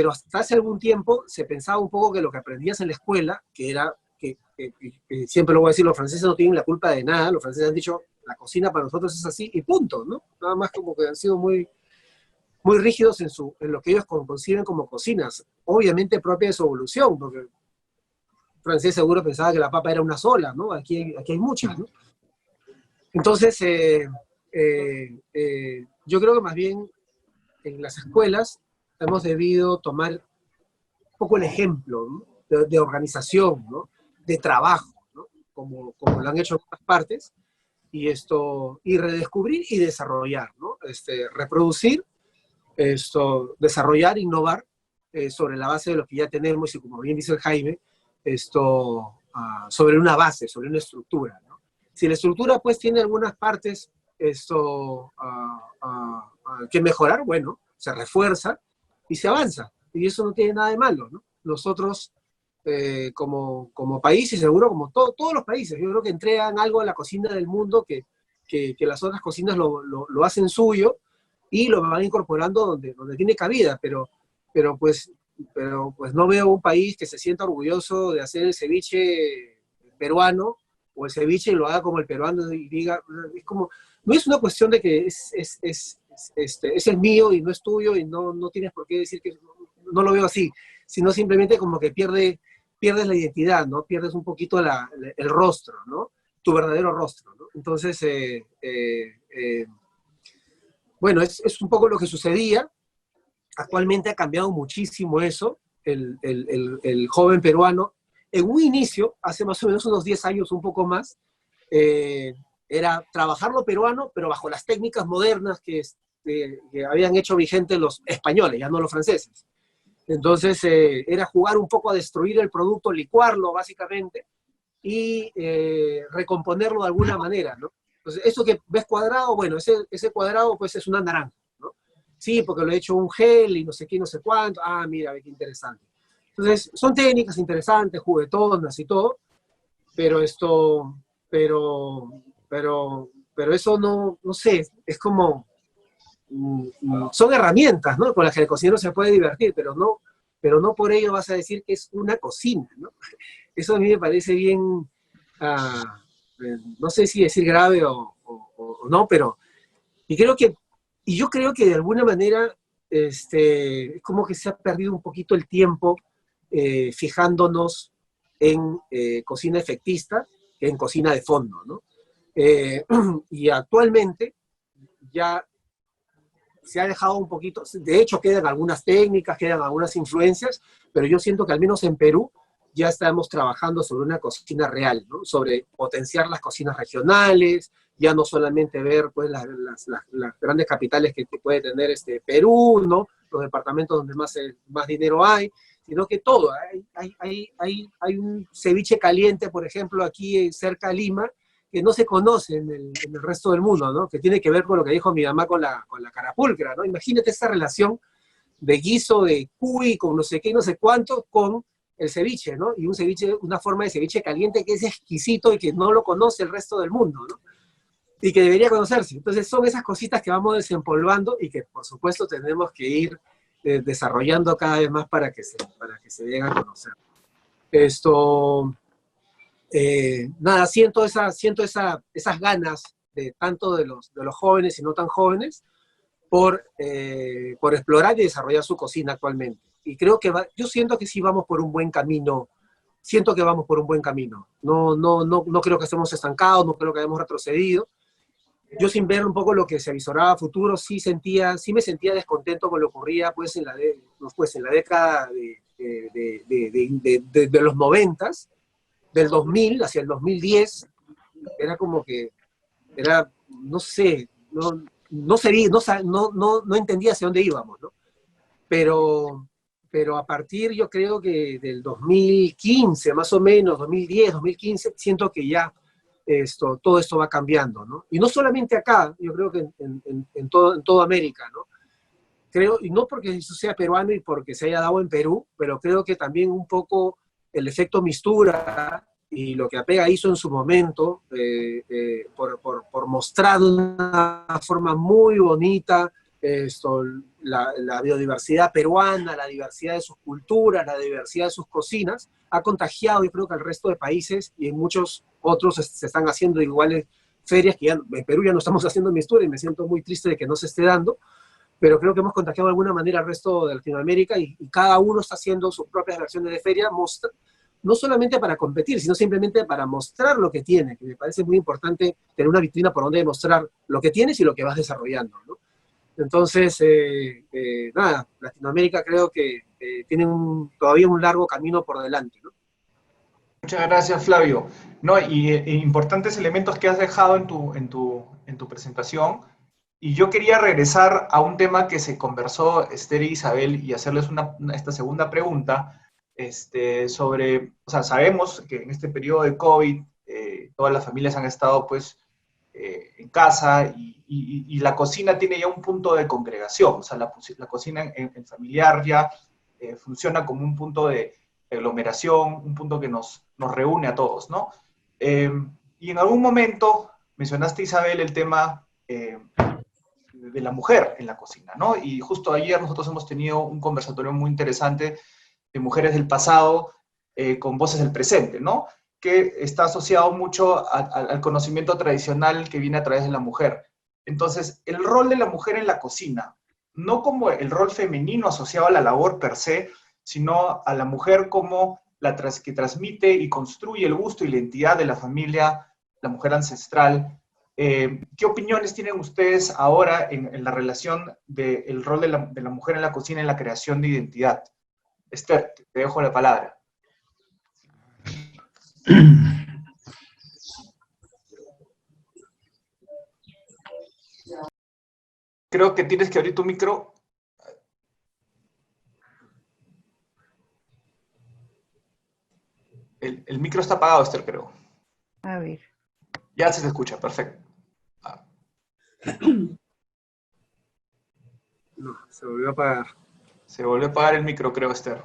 hasta hace algún tiempo se pensaba un poco que lo que aprendías en la escuela, que era, que siempre lo voy a decir, los franceses no tienen la culpa de nada, los franceses han dicho, la cocina para nosotros es así, y punto, ¿no? Nada más como que han sido muy, muy rígidos en lo que ellos conciben como cocinas, obviamente propia de su evolución, porque el francés seguro pensaba que la papa era una sola, ¿no? Aquí hay muchas, ¿no? Entonces, yo creo que más bien en las escuelas hemos debido tomar un poco el ejemplo, ¿no? de organización, ¿no? De trabajo, ¿no? Como lo han hecho en otras partes, y redescubrir y desarrollar, ¿no? Reproducir, desarrollar, innovar sobre la base de lo que ya tenemos y como bien dice el Jaime, sobre una base, sobre una estructura, ¿no? Si la estructura pues tiene algunas partes que mejorar, bueno, se refuerza y se avanza. Y eso no tiene nada de malo, ¿no? Nosotros, como país, y seguro como todos los países, yo creo que entregan algo a la cocina del mundo que las otras cocinas lo hacen suyo y lo van incorporando donde tiene cabida, pero pues no veo un país que se sienta orgulloso de hacer el ceviche peruano, o el ceviche y lo haga como el peruano y diga, es como, no es una cuestión de que es el mío y no es tuyo y no tienes por qué decir que no lo veo así, sino simplemente como que pierdes la identidad, ¿no? Pierdes un poquito el rostro, ¿no? Tu verdadero rostro, ¿no? Entonces, bueno, es un poco lo que sucedía. Actualmente ha cambiado muchísimo eso. El joven peruano, en un inicio, hace más o menos unos 10 años, un poco más, era trabajar lo peruano, pero bajo las técnicas modernas que habían hecho vigentes los españoles, ya no los franceses. Entonces, era jugar un poco a destruir el producto, licuarlo, básicamente, y recomponerlo de alguna manera, ¿no? Entonces, eso que ves cuadrado, bueno, ese cuadrado, pues, es una naranja, ¿no? Sí, porque lo he hecho un gel y no sé qué, no sé cuánto. Ah, mira, ve qué interesante. Entonces, son técnicas interesantes, juguetonas y todo, pero eso no sé, es como, son herramientas, ¿no? Con las que el cocinero se puede divertir, pero no por ello vas a decir que es una cocina, ¿no? Eso a mí me parece bien, no sé si decir grave o no, pero, y yo creo que de alguna manera, es como que se ha perdido un poquito el tiempo fijándonos en cocina efectista en cocina de fondo, ¿no? Y actualmente ya se ha dejado un poquito, de hecho quedan algunas técnicas, quedan algunas influencias, pero yo siento que al menos en Perú ya estamos trabajando sobre una cocina real, ¿no? Sobre potenciar las cocinas regionales, ya no solamente ver pues, las grandes capitales que puede tener Perú, ¿no? Los departamentos donde más dinero hay, sino que todo. Hay un ceviche caliente, por ejemplo, aquí cerca de Lima, que no se conoce en el resto del mundo, ¿no? Que tiene que ver con lo que dijo mi mamá con la carapulcra, ¿no? Imagínate esa relación de guiso de cuy con no sé qué, no sé cuánto, con el ceviche, ¿no? Y un ceviche, una forma de ceviche caliente que es exquisito y que no lo conoce el resto del mundo, ¿no? Y que debería conocerse. Entonces son esas cositas que vamos desempolvando y que por supuesto tenemos que ir desarrollando cada vez más para que se den a conocer. Nada, siento esas ganas de tanto de los jóvenes y no tan jóvenes por explorar y desarrollar su cocina actualmente. Y creo que yo siento que sí vamos por un buen camino, siento que vamos por un buen camino. No creo que estemos estancados, no creo que hayamos retrocedido. Yo sin ver un poco lo que se avisoraba a futuro, sí me sentía descontento con lo que ocurría pues, en la década de los 90s, del 2000 hacia el 2010, era como que, no sé, no entendía hacia dónde íbamos, ¿no? Pero a partir, yo creo que del 2015, más o menos, 2010, 2015, siento que ya todo esto va cambiando, ¿no? Y no solamente acá, yo creo que en toda América, ¿no? Creo, y no porque eso sea peruano y porque se haya dado en Perú, pero creo que también un poco el efecto mistura y lo que Apega hizo en su momento, por mostrar de una forma muy bonita la biodiversidad peruana, la diversidad de sus culturas, la diversidad de sus cocinas, ha contagiado, yo creo que al resto de países, y en muchos otros se están haciendo iguales ferias, que ya en Perú ya no estamos haciendo mistura, y me siento muy triste de que no se esté dando, pero creo que hemos contagiado de alguna manera al resto de Latinoamérica, y cada uno está haciendo sus propias versiones de feria, no solamente para competir, sino simplemente para mostrar lo que tiene, que me parece muy importante tener una vitrina por donde demostrar lo que tienes y lo que vas desarrollando, ¿no? Entonces, nada, Latinoamérica creo que tiene todavía un largo camino por delante, ¿no? Muchas gracias, Flavio. No, y importantes elementos que has dejado en tu presentación. Y yo quería regresar a un tema que se conversó Esther e Isabel y hacerles esta segunda pregunta sobre, o sea, sabemos que en este periodo de COVID todas las familias han estado pues en casa y la cocina tiene ya un punto de congregación, o sea, la cocina en familiar ya funciona como un punto de aglomeración, un punto que nos reúne a todos, ¿no? Y en algún momento mencionaste, Isabel, el tema de la mujer en la cocina, ¿no? Y justo ayer nosotros hemos tenido un conversatorio muy interesante de mujeres del pasado con voces del presente, ¿no? Que está asociado mucho al conocimiento tradicional que viene a través de la mujer. Entonces, el rol de la mujer en la cocina, no como el rol femenino asociado a la labor per se, sino a la mujer como que transmite y construye el gusto y la identidad de la familia, la mujer ancestral. ¿Qué opiniones tienen ustedes ahora en la relación del rol de la mujer en la cocina en la creación de identidad? Esther, te dejo la palabra. Creo que tienes que abrir tu micro. El micro está apagado, Esther, creo. A ver. Ya se escucha, perfecto. No, se volvió a apagar. Se volvió a apagar el micro, creo, Esther.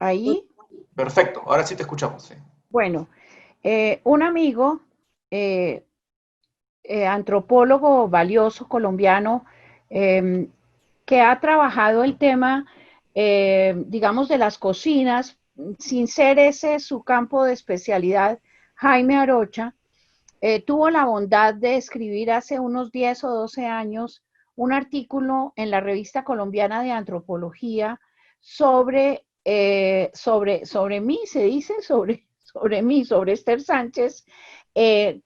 Ahí. Perfecto, ahora sí te escuchamos. Sí. Bueno, un amigo, antropólogo valioso colombiano, que ha trabajado el tema, digamos, de las cocinas, sin ser ese su campo de especialidad, Jaime Arocha, tuvo la bondad de escribir hace unos 10 o 12 años un artículo en la Revista Colombiana de Antropología sobre mí, se dice, sobre mí, sobre Esther Sánchez,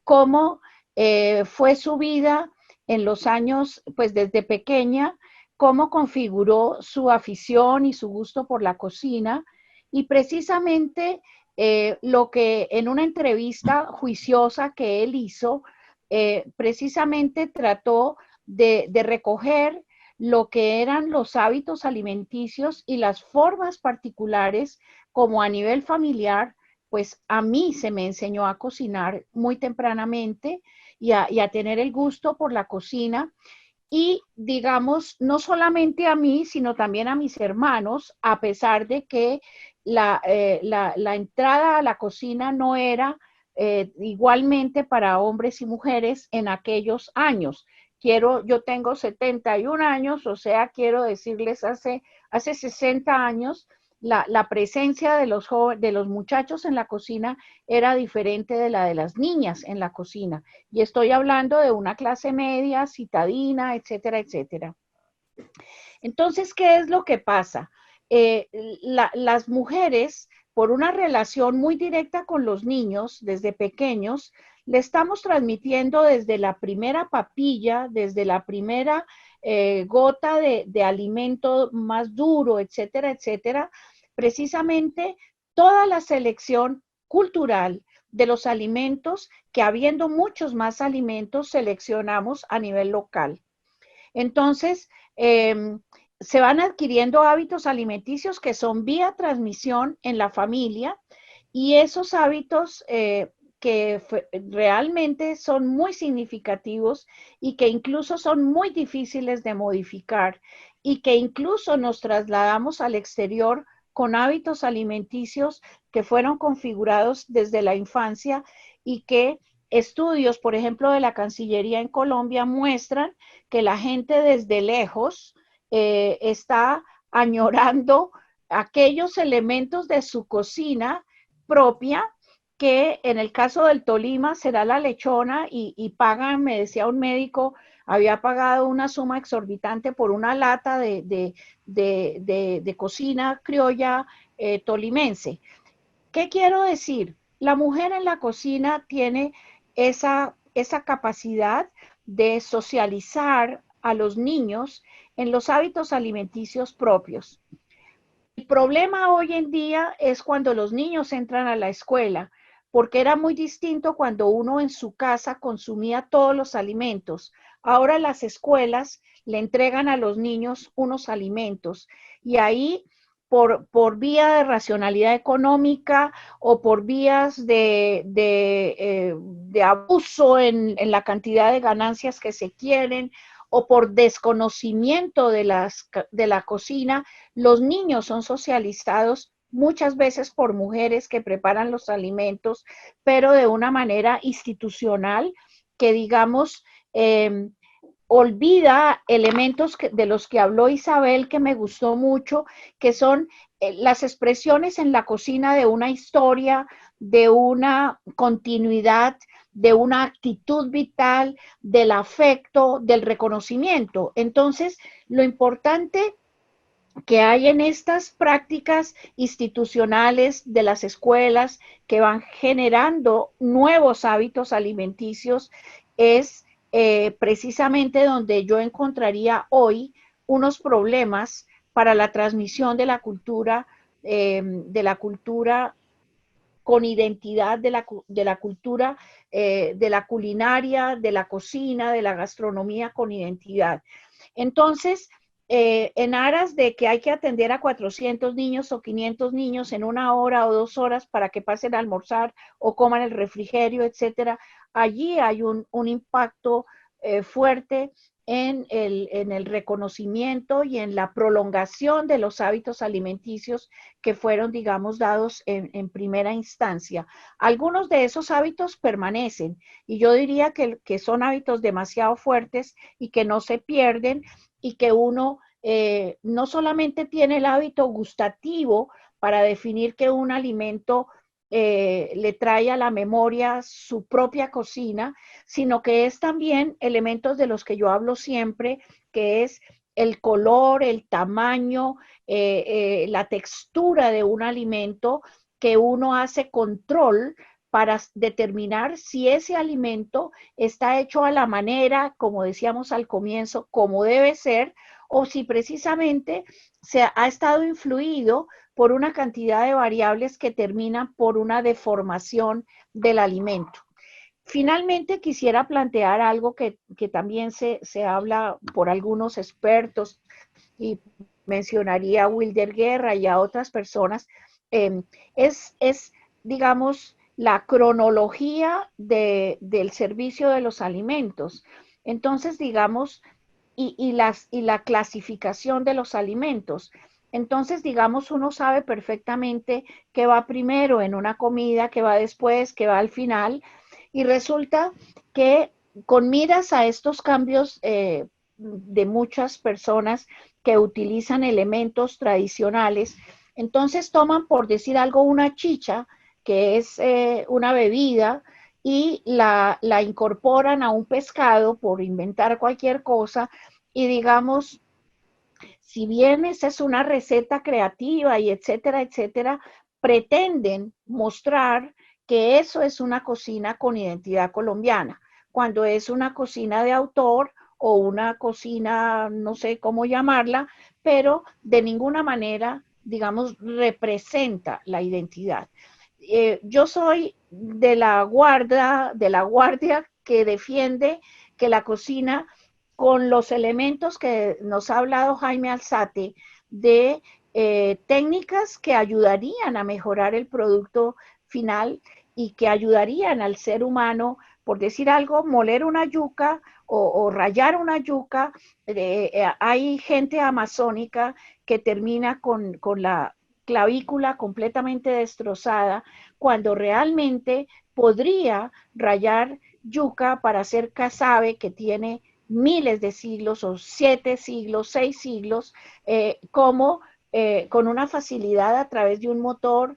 cómo fue su vida en los años, pues desde pequeña, cómo configuró su afición y su gusto por la cocina, y precisamente lo que en una entrevista juiciosa que él hizo, precisamente trató de recoger lo que eran los hábitos alimenticios y las formas particulares, como a nivel familiar, pues a mí se me enseñó a cocinar muy tempranamente y a tener el gusto por la cocina. Y digamos, no solamente a mí, sino también a mis hermanos, a pesar de que la entrada a la cocina no era igualmente para hombres y mujeres en aquellos años. Yo tengo 71 años, o sea, quiero decirles, hace 60 años, la presencia de los muchachos en la cocina era diferente de la de las niñas en la cocina. Y estoy hablando de una clase media, citadina, etcétera, etcétera. Entonces, ¿qué es lo que pasa? Las mujeres, por una relación muy directa con los niños desde pequeños, le estamos transmitiendo desde la primera papilla, desde la primera gota de alimento más duro, etcétera, etcétera, precisamente toda la selección cultural de los alimentos, que habiendo muchos más alimentos, seleccionamos a nivel local. Entonces, se van adquiriendo hábitos alimenticios que son vía transmisión en la familia, y esos hábitos que realmente son muy significativos y que incluso son muy difíciles de modificar, y que incluso nos trasladamos al exterior con hábitos alimenticios que fueron configurados desde la infancia, y que estudios, por ejemplo, de la Cancillería en Colombia muestran que la gente desde lejos está añorando aquellos elementos de su cocina propia, que en el caso del Tolima será la lechona, y pagan, me decía un médico, había pagado una suma exorbitante por una lata de cocina criolla tolimense. ¿Qué quiero decir? La mujer en la cocina tiene esa capacidad de socializar a los niños en los hábitos alimenticios propios. El problema hoy en día es cuando los niños entran a la escuela, porque era muy distinto cuando uno en su casa consumía todos los alimentos. Ahora las escuelas le entregan a los niños unos alimentos, y ahí por vía de racionalidad económica o por vías de abuso en la cantidad de ganancias que se quieren, o por desconocimiento de la cocina, los niños son socializados muchas veces por mujeres que preparan los alimentos, pero de una manera institucional que, digamos, olvida elementos de los que habló Isabel, que me gustó mucho, que son las expresiones en la cocina de una historia, de una continuidad, de una actitud vital, del afecto, del reconocimiento. Entonces, lo importante que hay en estas prácticas institucionales de las escuelas, que van generando nuevos hábitos alimenticios, es precisamente donde yo encontraría hoy unos problemas para la transmisión de la cultura con identidad, de la cultura, de la culinaria, de la cocina, de la gastronomía con identidad. Entonces, en aras de que hay que atender a 400 niños o 500 niños en 1 hora o 2 horas para que pasen a almorzar o coman el refrigerio, etcétera, allí hay un impacto fuerte en el reconocimiento y en la prolongación de los hábitos alimenticios que fueron, digamos, dados en primera instancia. Algunos de esos hábitos permanecen, y yo diría que son hábitos demasiado fuertes y que no se pierden, y que uno no solamente tiene el hábito gustativo para definir que un alimento le trae a la memoria su propia cocina, sino que es también elementos de los que yo hablo siempre, que es el color, el tamaño, la textura de un alimento, que uno hace control para determinar si ese alimento está hecho a la manera, como decíamos al comienzo, como debe ser, o si precisamente se ha estado influido por una cantidad de variables que terminan por una deformación del alimento. Finalmente, quisiera plantear algo que también se habla por algunos expertos, y mencionaría a Wilder Guerra y a otras personas, digamos, la cronología del servicio de los alimentos. Entonces, digamos, y la clasificación de los alimentos. Entonces, digamos, uno sabe perfectamente qué va primero en una comida, qué va después, qué va al final, y resulta que con miras a estos cambios de muchas personas que utilizan elementos tradicionales, entonces toman, por decir algo, una chicha, que es una bebida, y la incorporan a un pescado por inventar cualquier cosa, y digamos, si bien esa es una receta creativa y etcétera, etcétera, pretenden mostrar que eso es una cocina con identidad colombiana, cuando es una cocina de autor o una cocina, no sé cómo llamarla, pero de ninguna manera, digamos, representa la identidad. Yo soy de la guardia que defiende que la cocina, con los elementos que nos ha hablado Jaime Alzate, de técnicas que ayudarían a mejorar el producto final y que ayudarían al ser humano, por decir algo, moler una yuca o rallar una yuca. Hay gente amazónica que termina con la clavícula completamente destrozada, cuando realmente podría rallar yuca para hacer casabe, que tiene miles de siglos, o 7 siglos, 6 siglos, con una facilidad a través de un motor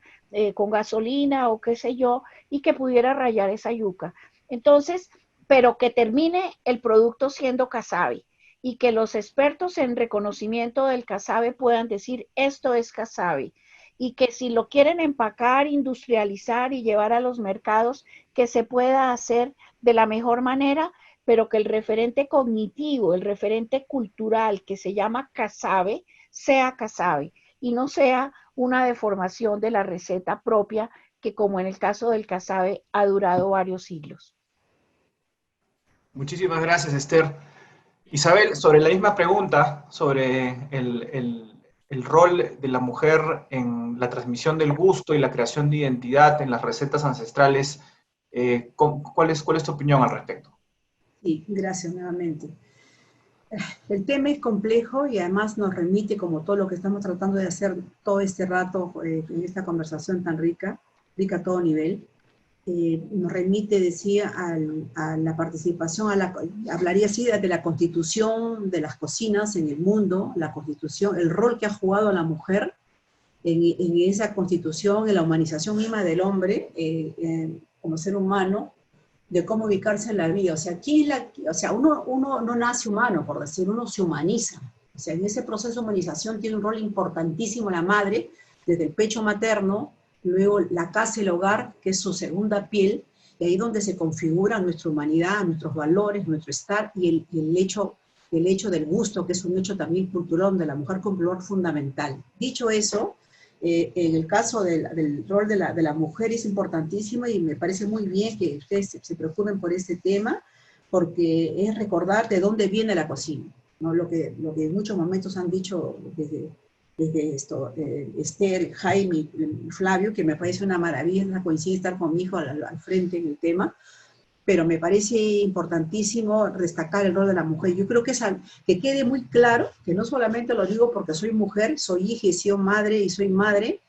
con gasolina o qué sé yo, y que pudiera rallar esa yuca. Entonces, pero que termine el producto siendo casabe, y que los expertos en reconocimiento del casabe puedan decir, esto es casabe, y que si lo quieren empacar, industrializar y llevar a los mercados, que se pueda hacer de la mejor manera, pero que el referente cognitivo, el referente cultural que se llama casabe, sea casabe, y no sea una deformación de la receta propia, que como en el caso del casabe ha durado varios siglos. Muchísimas gracias, Esther. Isabel, sobre la misma pregunta, sobre el rol de la mujer en la transmisión del gusto y la creación de identidad en las recetas ancestrales, ¿cuál es tu opinión al respecto? Sí, gracias nuevamente. El tema es complejo y además nos remite, como todo lo que estamos tratando de hacer todo este rato en esta conversación tan rica a todo nivel, nos remite, decía, a la participación, hablaría así de la constitución de las cocinas en el mundo, la constitución, el rol que ha jugado la mujer en esa constitución, en la humanización misma del hombre como ser humano, de cómo ubicarse en la vida. O sea, uno no nace humano, por decir, uno se humaniza. O sea, en ese proceso de humanización tiene un rol importantísimo la madre, desde el pecho materno, luego la casa y el hogar, que es su segunda piel, y ahí donde se configura nuestra humanidad, nuestros valores, nuestro estar, y el hecho del gusto, que es un hecho también cultural, donde la mujer cumple un rol fundamental. Dicho eso, en el caso del rol de la mujer es importantísimo, y me parece muy bien que ustedes se preocupen por este tema, porque es recordar de dónde viene la cocina, ¿no? Lo que en muchos momentos han dicho desde esto, Esther, Jaime y Flavio, que me parece una maravilla, coincide estar con mi hijo al frente en el tema, pero me parece importantísimo destacar el rol de la mujer. Yo creo que que quede muy claro, que no solamente lo digo porque soy mujer, soy hija y soy madre,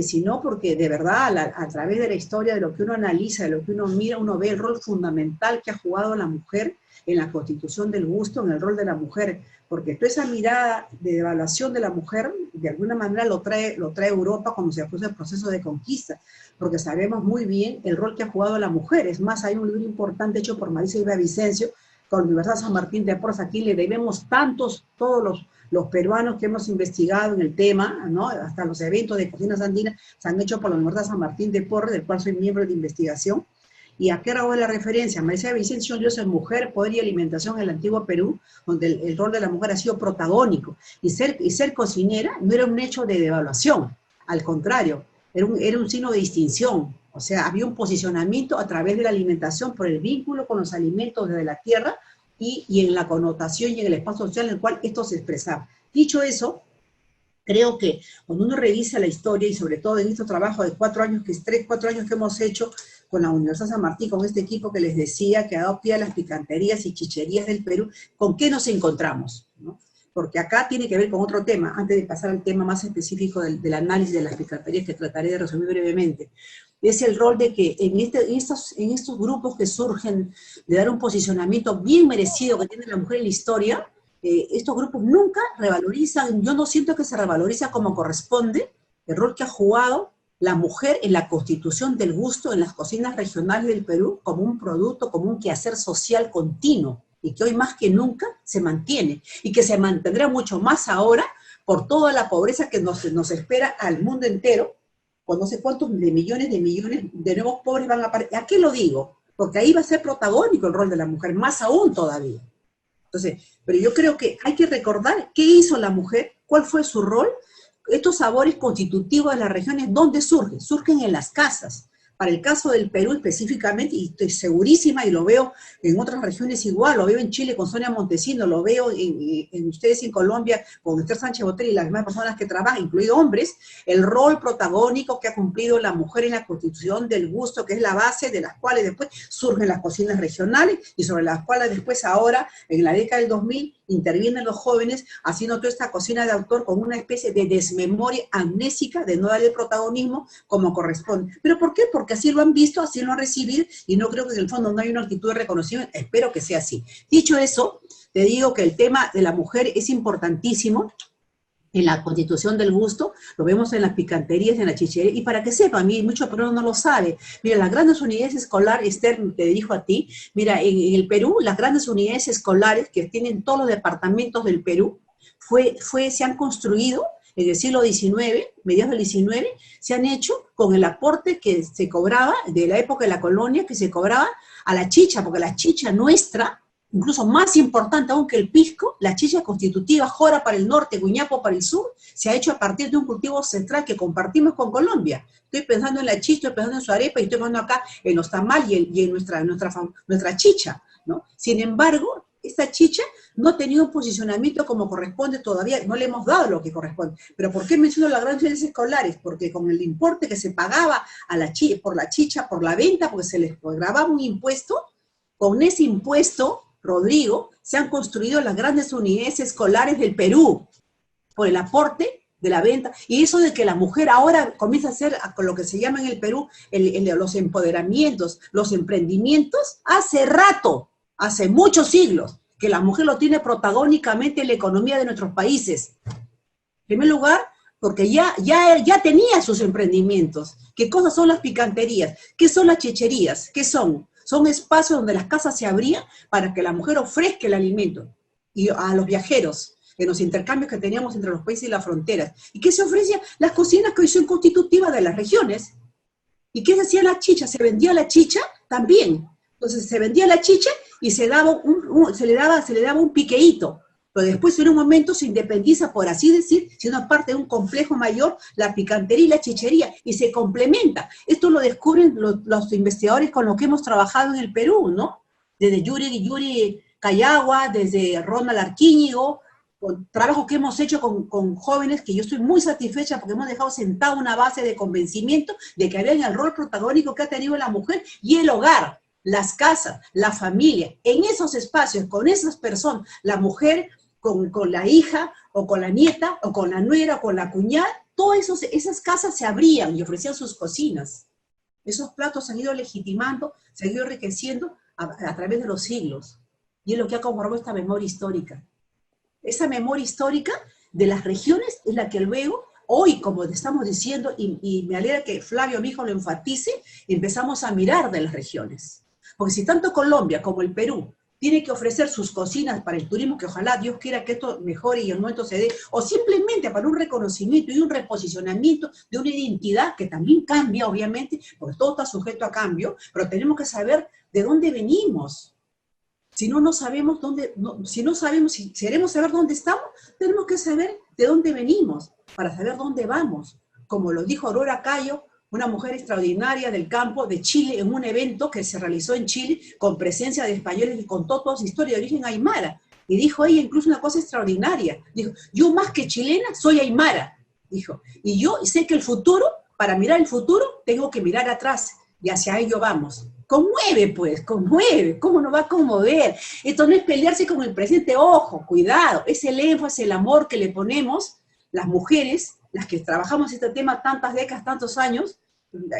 sino porque de verdad a través de la historia, de lo que uno analiza, de lo que uno mira, uno ve el rol fundamental que ha jugado la mujer en la constitución del gusto, en el rol de la mujer, porque toda esa mirada de evaluación de la mujer, de alguna manera lo trae Europa cuando se puso el proceso de conquista, porque sabemos muy bien el rol que ha jugado la mujer. Es más, hay un libro importante hecho por Marisa Vicencio, con la Universidad San Martín de Porres, aquí le debemos tantos, todos los peruanos que hemos investigado en el tema, ¿no? Hasta los eventos de cocinas andinas se han hecho por la Universidad San Martín de Porres, del cual soy miembro de investigación. ¿Y a qué hago la referencia? María Vicencio Dios en Mujer, Poder y Alimentación en el antiguo Perú, donde el rol de la mujer ha sido protagónico. Y ser cocinera no era un hecho de devaluación, al contrario, era un signo de distinción. O sea, había un posicionamiento a través de la alimentación por el vínculo con los alimentos desde la tierra y en la connotación y en el espacio social en el cual esto se expresaba. Dicho eso, creo que cuando uno revisa la historia y sobre todo en estos trabajos de 4 años, 4 años que hemos hecho con la Universidad San Martín, con este equipo que les decía que ha dado pie a las picanterías y chicherías del Perú, ¿con qué nos encontramos? ¿No? Porque acá tiene que ver con otro tema, antes de pasar al tema más específico del análisis de las picanterías que trataré de resumir brevemente. Es el rol de que en estos grupos que surgen de dar un posicionamiento bien merecido que tiene la mujer en la historia, estos grupos nunca revalorizan, yo no siento que se revaloriza como corresponde el rol que ha jugado la mujer en la constitución del gusto en las cocinas regionales del Perú como un producto, como un quehacer social continuo, y que hoy más que nunca se mantiene, y que se mantendrá mucho más ahora por toda la pobreza que nos espera al mundo entero, con no sé cuántos millones de nuevos pobres van a aparecer. ¿A qué lo digo? Porque ahí va a ser protagónico el rol de la mujer, más aún todavía. Entonces, pero yo creo que hay que recordar qué hizo la mujer, cuál fue su rol. Estos sabores constitutivos de las regiones, ¿dónde surgen? Surgen en las casas. Para el caso del Perú específicamente, y estoy segurísima, y lo veo en otras regiones igual, lo veo en Chile con Sonia Montesino, lo veo en ustedes en Colombia con Esther Sánchez Botero y las demás personas que trabajan, incluidos hombres, el rol protagónico que ha cumplido la mujer en la constitución del gusto, que es la base de las cuales después surgen las cocinas regionales y sobre las cuales después ahora, en la década del 2000, intervienen los jóvenes haciendo toda esta cocina de autor con una especie de desmemoria amnésica de no darle protagonismo como corresponde. ¿Pero por qué? Porque así lo han visto, así lo han recibido, y no creo que en el fondo no hay una actitud de reconocimiento. Espero que sea así. Dicho eso, te digo que el tema de la mujer es importantísimo en la constitución del gusto, lo vemos en las picanterías, en la chichería, y para que sepan, muchos peruanos no lo saben, mira, las grandes unidades escolares, Esther, te dirijo a ti, mira, en el Perú, las grandes unidades escolares que tienen todos los departamentos del Perú, se han construido en el siglo XIX, mediados del XIX, se han hecho con el aporte que se cobraba, de la época de la colonia, que se cobraba a la chicha, porque la chicha nuestra, incluso más importante aún que el pisco, la chicha constitutiva, jora para el norte, guiñapo para el sur, se ha hecho a partir de un cultivo central que compartimos con Colombia. Estoy pensando en la chicha, estoy pensando en su arepa, y estoy pensando acá en los tamales y en nuestra chicha, ¿no? Sin embargo, esta chicha no ha tenido un posicionamiento como corresponde todavía, no le hemos dado lo que corresponde. ¿Pero por qué menciono las grandes unidades escolares? Porque con el importe que se pagaba a por la chicha, por la venta, porque se les grababa un impuesto, con ese impuesto, Rodrigo, se han construido las grandes unidades escolares del Perú, por el aporte de la venta, y eso de que la mujer ahora comienza a hacer con lo que se llama en el Perú los empoderamientos, los emprendimientos, hace rato, hace muchos siglos, que la mujer lo tiene protagónicamente en la economía de nuestros países. En primer lugar, porque ya tenía sus emprendimientos. ¿Qué cosas son las picanterías? ¿Qué son las chicherías? ¿Qué son? Son espacios donde las casas se abrían para que la mujer ofrezca el alimento y a los viajeros, en los intercambios que teníamos entre los países y las fronteras. ¿Y qué se ofrecía? Las cocinas que hoy son constitutivas de las regiones. ¿Y qué se hacía la chicha? Se vendía la chicha también. Entonces se vendía la chicha y se le daba un piqueíto. Pero después en un momento se independiza, por así decir, siendo parte de un complejo mayor, la picantería y la chichería, y se complementa. Esto lo descubren los investigadores con los que hemos trabajado en el Perú, ¿no? Desde Yuri Cayagua, desde Ronald Arquíñigo, con trabajos que hemos hecho con jóvenes, que yo estoy muy satisfecha porque hemos dejado sentada una base de convencimiento de que había el rol protagónico que ha tenido la mujer y el hogar, las casas, la familia. En esos espacios, con esas personas, la mujer con la hija, o con la nieta, o con la nuera, o con la cuñada, todas esas casas se abrían y ofrecían sus cocinas. Esos platos se han ido legitimando, se han ido enriqueciendo a través de los siglos. Y es lo que ha conformado esta memoria histórica. Esa memoria histórica de las regiones es la que luego, hoy, como estamos diciendo, y me alegra que Flavio, mi hijo, lo enfatice, empezamos a mirar de las regiones. Porque si tanto Colombia como el Perú tiene que ofrecer sus cocinas para el turismo, que ojalá Dios quiera que esto mejore y en el momento se dé, o simplemente para un reconocimiento y un reposicionamiento de una identidad que también cambia, obviamente, porque todo está sujeto a cambio, pero tenemos que saber de dónde venimos. Si no sabemos dónde, si queremos saber dónde estamos, tenemos que saber de dónde venimos, para saber dónde vamos. Como lo dijo Aurora Cayo, una mujer extraordinaria del campo de Chile, en un evento que se realizó en Chile, con presencia de españoles, y contó toda su historia de origen aymara. Y dijo ella incluso una cosa extraordinaria. Dijo, yo más que chilena soy aymara. Dijo, y yo sé que el futuro, para mirar el futuro, tengo que mirar atrás, y hacia ello vamos. Conmueve, pues, conmueve. ¿Cómo no va a conmover? Esto no es pelearse con el presente. Ojo, cuidado. Es el énfasis, el amor que le ponemos las mujeres, las que trabajamos este tema tantas décadas, tantos años.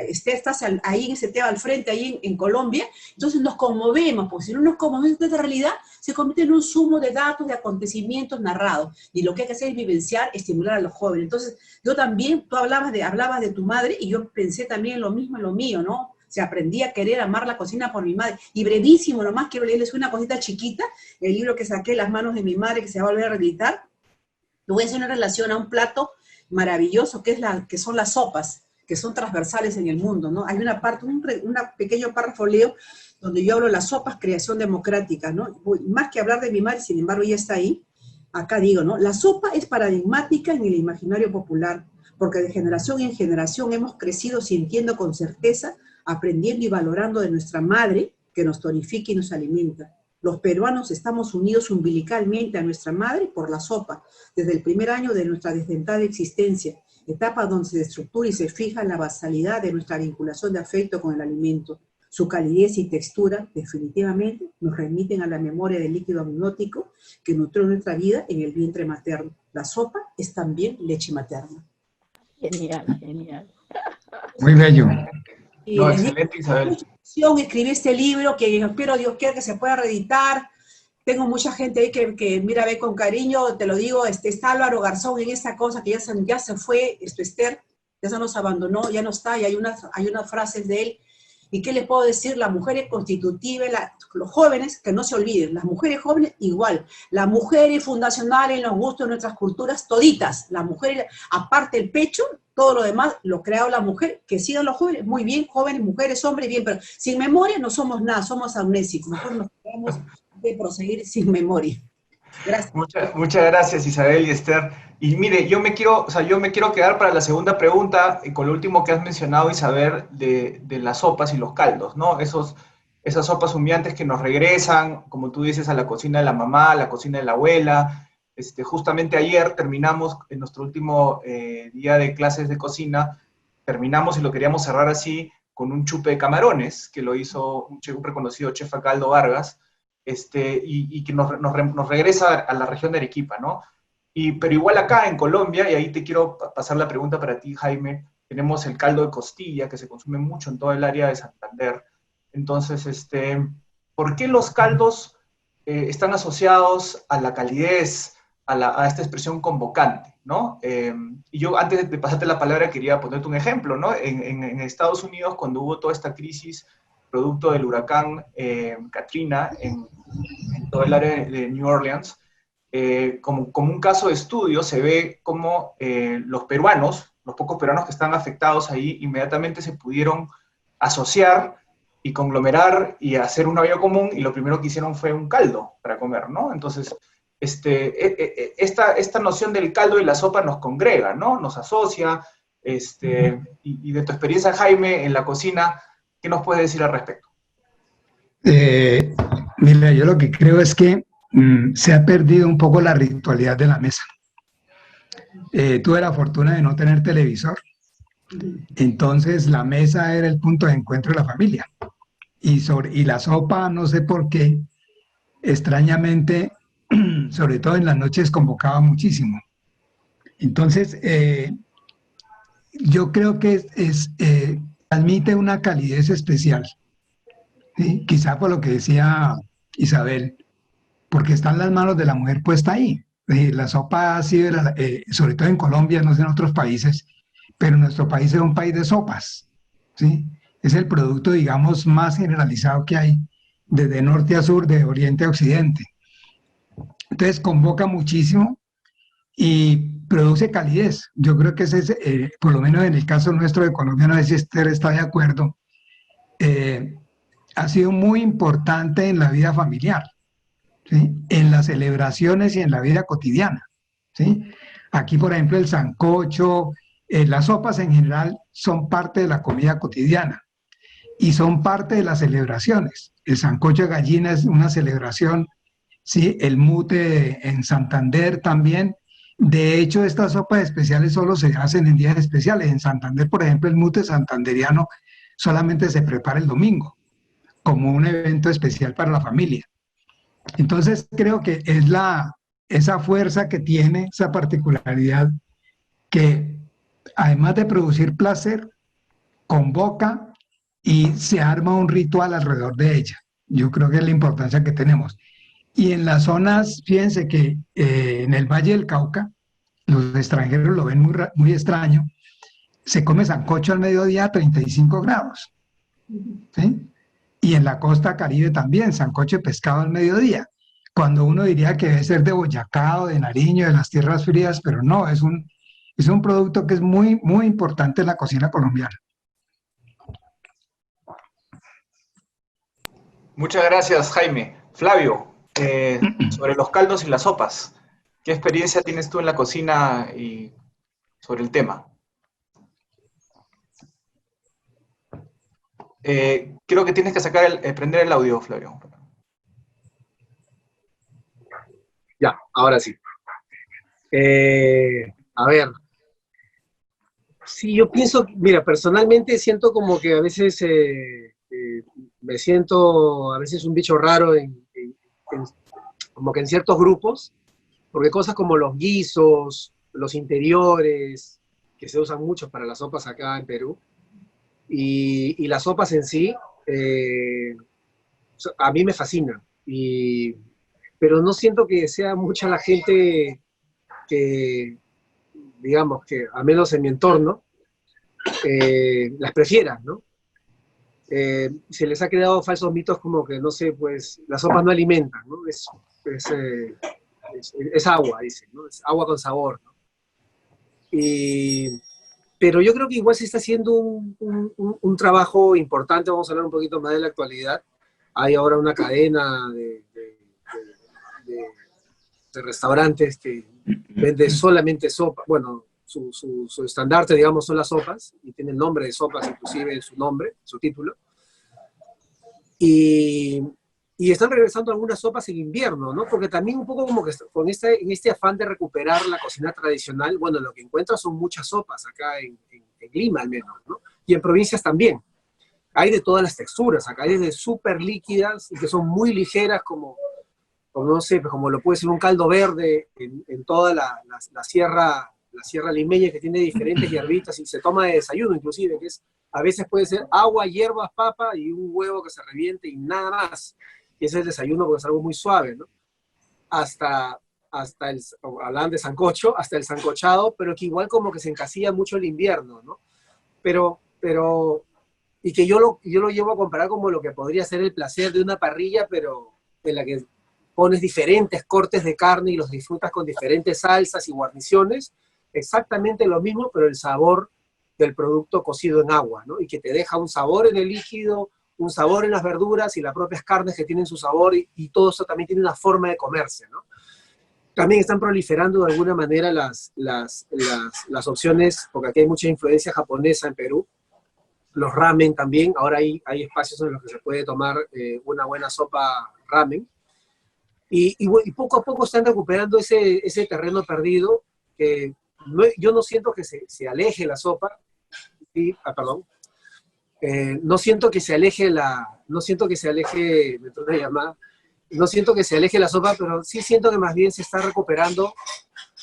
Estás ahí en ese tema al frente, ahí en Colombia. Entonces nos conmovemos, porque si no nos conmovemos de esta realidad, se convierte en un sumo de datos, de acontecimientos narrados. Y lo que hay que hacer es vivenciar, estimular a los jóvenes. Entonces, yo también, tú hablabas de tu madre, y yo pensé también lo mismo en lo mío, ¿no? O sea, aprendí a querer amar la cocina por mi madre. Y brevísimo, nomás quiero leerles una cosita chiquita, el libro que saqué, Las manos de mi madre, que se va a volver a reeditar. Lo voy a hacer una relación a un plato maravilloso, que son las sopas, que son transversales en el mundo, ¿no? Hay una parte, un pequeño párrafo leo, donde yo hablo de las sopas, creación democrática, ¿no? Más que hablar de mi madre, sin embargo, ella está ahí. Acá digo, ¿no? La sopa es paradigmática en el imaginario popular, porque de generación en generación hemos crecido sintiendo con certeza, aprendiendo y valorando de nuestra madre, que nos tonifica y nos alimenta. Los peruanos estamos unidos umbilicalmente a nuestra madre por la sopa, desde el primer año de nuestra desdentada existencia, etapa donde se estructura y se fija la basalidad de nuestra vinculación de afecto con el alimento. Su calidez y textura, definitivamente, nos remiten a la memoria del líquido amniótico que nutrió nuestra vida en el vientre materno. La sopa es también leche materna. Genial, genial. Muy bello. No, excelente, Isabel. Escribí este libro que espero Dios quiera que se pueda reeditar. Tengo mucha gente ahí que mira, ve con cariño, te lo digo, está Álvaro Garzón en esta cosa que ya se fue, Esther, ya se nos abandonó, ya no está, y hay unas frases de él. ¿Y qué les puedo decir? Las mujeres constitutivas, los jóvenes, que no se olviden, las mujeres jóvenes igual, las mujeres fundacionales en los gustos de nuestras culturas, toditas, las mujeres, aparte el pecho, todo lo demás lo creado la mujer, que sigan los jóvenes, muy bien, jóvenes, mujeres, hombres, bien, pero sin memoria no somos nada, somos amnésicos, mejor nos quedamos de proseguir sin memoria. Gracias. Muchas gracias, Isabel y Esther. Y mire, yo me quiero quedar para la segunda pregunta con lo último que has mencionado, Isabel, de las sopas y los caldos, ¿no? Esas sopas humeantes que nos regresan, como tú dices, a la cocina de la mamá, a la cocina de la abuela. Justamente ayer terminamos, en nuestro último día de clases de cocina, terminamos y lo queríamos cerrar así, con un chupe de camarones, que lo hizo un reconocido chef Acaldo Vargas, y que nos regresa a la región de Arequipa, ¿no? Pero igual acá en Colombia, y ahí te quiero pasar la pregunta para ti, Jaime, tenemos el caldo de costilla, que se consume mucho en todo el área de Santander. Entonces, ¿por qué los caldos están asociados a la calidez, a esta expresión convocante, ¿no? Y yo, antes de pasarte la palabra, quería ponerte un ejemplo, ¿no? En Estados Unidos, cuando hubo toda esta crisis producto del huracán Katrina en todo el área de New Orleans, como un caso de estudio, se ve como los pocos peruanos que están afectados ahí, inmediatamente se pudieron asociar y conglomerar y hacer una olla común, y lo primero que hicieron fue un caldo para comer, ¿no? Entonces, esta noción del caldo y la sopa nos congrega, ¿no? Nos asocia, y de tu experiencia, Jaime, en la cocina, ¿qué nos puedes decir al respecto? Mira, yo lo que creo es que se ha perdido un poco la ritualidad de la mesa. Tuve la fortuna de no tener televisor, entonces la mesa era el punto de encuentro de la familia. Y la sopa, no sé por qué, extrañamente, sobre todo en las noches, convocaba muchísimo. Entonces, yo creo que transmite una calidez especial, ¿sí? Quizá por lo que decía Isabel, porque están las manos de la mujer puesta ahí. La sopa ha sido, sobre todo en Colombia, no sé en otros países, pero nuestro país es un país de sopas, ¿sí? Es el producto, digamos, más generalizado que hay desde norte a sur, de oriente a occidente. Entonces convoca muchísimo y produce calidez. Yo creo que ese es, por lo menos en el caso nuestro de Colombia, no sé si Esther está de acuerdo, ha sido muy importante en la vida familiar, ¿sí? En las celebraciones y en la vida cotidiana, ¿sí? Aquí, por ejemplo, el sancocho, las sopas en general son parte de la comida cotidiana y son parte de las celebraciones. El sancocho de gallina es una celebración, ¿sí? El mute en Santander también. De hecho, estas sopas especiales solo se hacen en días especiales. En Santander, por ejemplo, el mute santanderiano solamente se prepara el domingo, como un evento especial para la familia. Entonces, creo que es esa fuerza que tiene, esa particularidad, que además de producir placer, convoca y se arma un ritual alrededor de ella. Yo creo que es la importancia que tenemos. Y en las zonas, fíjense que en el Valle del Cauca, los extranjeros lo ven muy extraño, se come sancocho al mediodía a 35 grados. ¿Sí? Y en la costa Caribe también, sancocho de pescado al mediodía. Cuando uno diría que debe ser de Boyacá o de Nariño, de las tierras frías, pero no, es un producto que es muy, muy importante en la cocina colombiana. Muchas gracias, Jaime. Flavio, sobre los caldos y las sopas, ¿qué experiencia tienes tú en la cocina y sobre el tema? Creo que tienes que prender el audio, Flavio. Ya, ahora sí. A ver. Sí, yo pienso, mira, personalmente siento como que a veces me siento a veces un bicho raro como que en ciertos grupos, porque cosas como los guisos, los interiores, que se usan mucho para las sopas acá en Perú, y las sopas en sí, a mí me fascinan, pero no siento que sea mucha la gente que, digamos, que al menos en mi entorno, las prefieran, ¿no? Se les ha creado falsos mitos como que, no sé, pues, las sopas no alimentan, ¿no? Es agua, dicen, ¿no? Es agua con sabor, ¿no? Pero yo creo que igual se está haciendo un trabajo importante. Vamos a hablar un poquito más de la actualidad. Hay ahora una cadena de restaurantes que vende solamente sopa. Bueno, su estandarte, digamos, son las sopas, y tiene el nombre de sopas inclusive en su nombre, su título. Y están regresando algunas sopas en invierno, ¿no? Porque también un poco como que en este afán de recuperar la cocina tradicional, bueno, lo que encuentras son muchas sopas acá en Lima al menos, ¿no? Y en provincias también. Hay de todas las texturas, acá hay desde súper líquidas y que son muy ligeras como no sé, como lo puede ser un caldo verde en toda la sierra limeña, que tiene diferentes hierbitas y se toma de desayuno inclusive, que a veces puede ser agua, hierbas, papa y un huevo que se reviente y nada más. Y ese es el desayuno porque es algo muy suave, ¿no? Hablan de sancocho, hasta el sancochado, pero que igual como que se encasilla mucho el invierno, ¿no? Y que yo lo llevo a comparar como lo que podría ser el placer de una parrilla, pero en la que pones diferentes cortes de carne y los disfrutas con diferentes salsas y guarniciones, exactamente lo mismo, pero el sabor del producto cocido en agua, ¿no? Y que te deja un sabor en el líquido, un sabor en las verduras y las propias carnes que tienen su sabor, y todo eso también tiene una forma de comerse, ¿no? También están proliferando de alguna manera las opciones, porque aquí hay mucha influencia japonesa en Perú, los ramen también. Ahora hay espacios en los que se puede tomar una buena sopa ramen, y poco a poco están recuperando ese terreno perdido, que yo no siento que se aleje la sopa, no siento que se aleje la sopa, pero sí siento que más bien se está recuperando,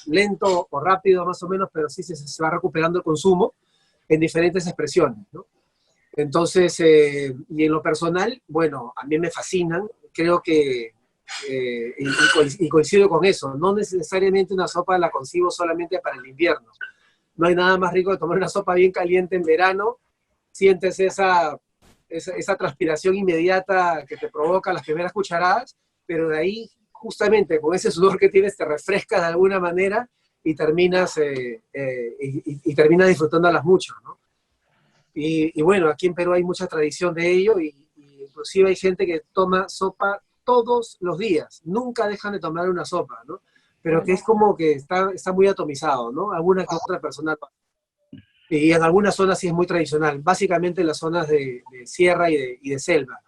lento o rápido más o menos, pero sí se va recuperando el consumo en diferentes expresiones, ¿no? Entonces, y en lo personal, bueno, a mí me fascinan, creo que, y coincido con eso, no necesariamente una sopa la concibo solamente para el invierno. No hay nada más rico de tomar una sopa bien caliente en verano, sientes esa transpiración inmediata que te provoca las primeras cucharadas, pero de ahí, justamente con ese sudor que tienes, te refrescas de alguna manera y terminas, y terminas disfrutándolas mucho, ¿no? Y bueno, aquí en Perú hay mucha tradición de ello, y inclusive hay gente que toma sopa todos los días, nunca dejan de tomar una sopa, ¿no? Pero que es como que está muy atomizado, ¿no? Alguna que otra persona. Y en algunas zonas sí es muy tradicional, básicamente en las zonas de sierra y de selva.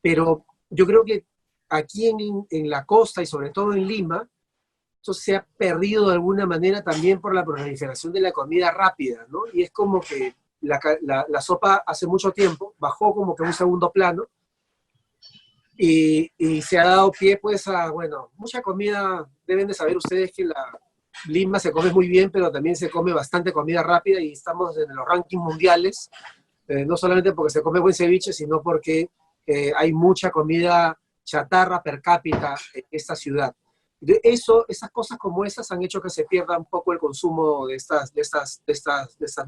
Pero yo creo que aquí en la costa y sobre todo en Lima, eso se ha perdido de alguna manera también por la proliferación de la comida rápida, ¿no? Y es como que la sopa hace mucho tiempo bajó como que a un segundo plano, y se ha dado pie pues a, bueno, mucha comida. Deben de saber ustedes que Lima se come muy bien, pero también se come bastante comida rápida, y estamos en los rankings mundiales, no solamente porque se come buen ceviche, sino porque hay mucha comida chatarra per cápita en esta ciudad. Esas cosas como esas han hecho que se pierda un poco el consumo de estas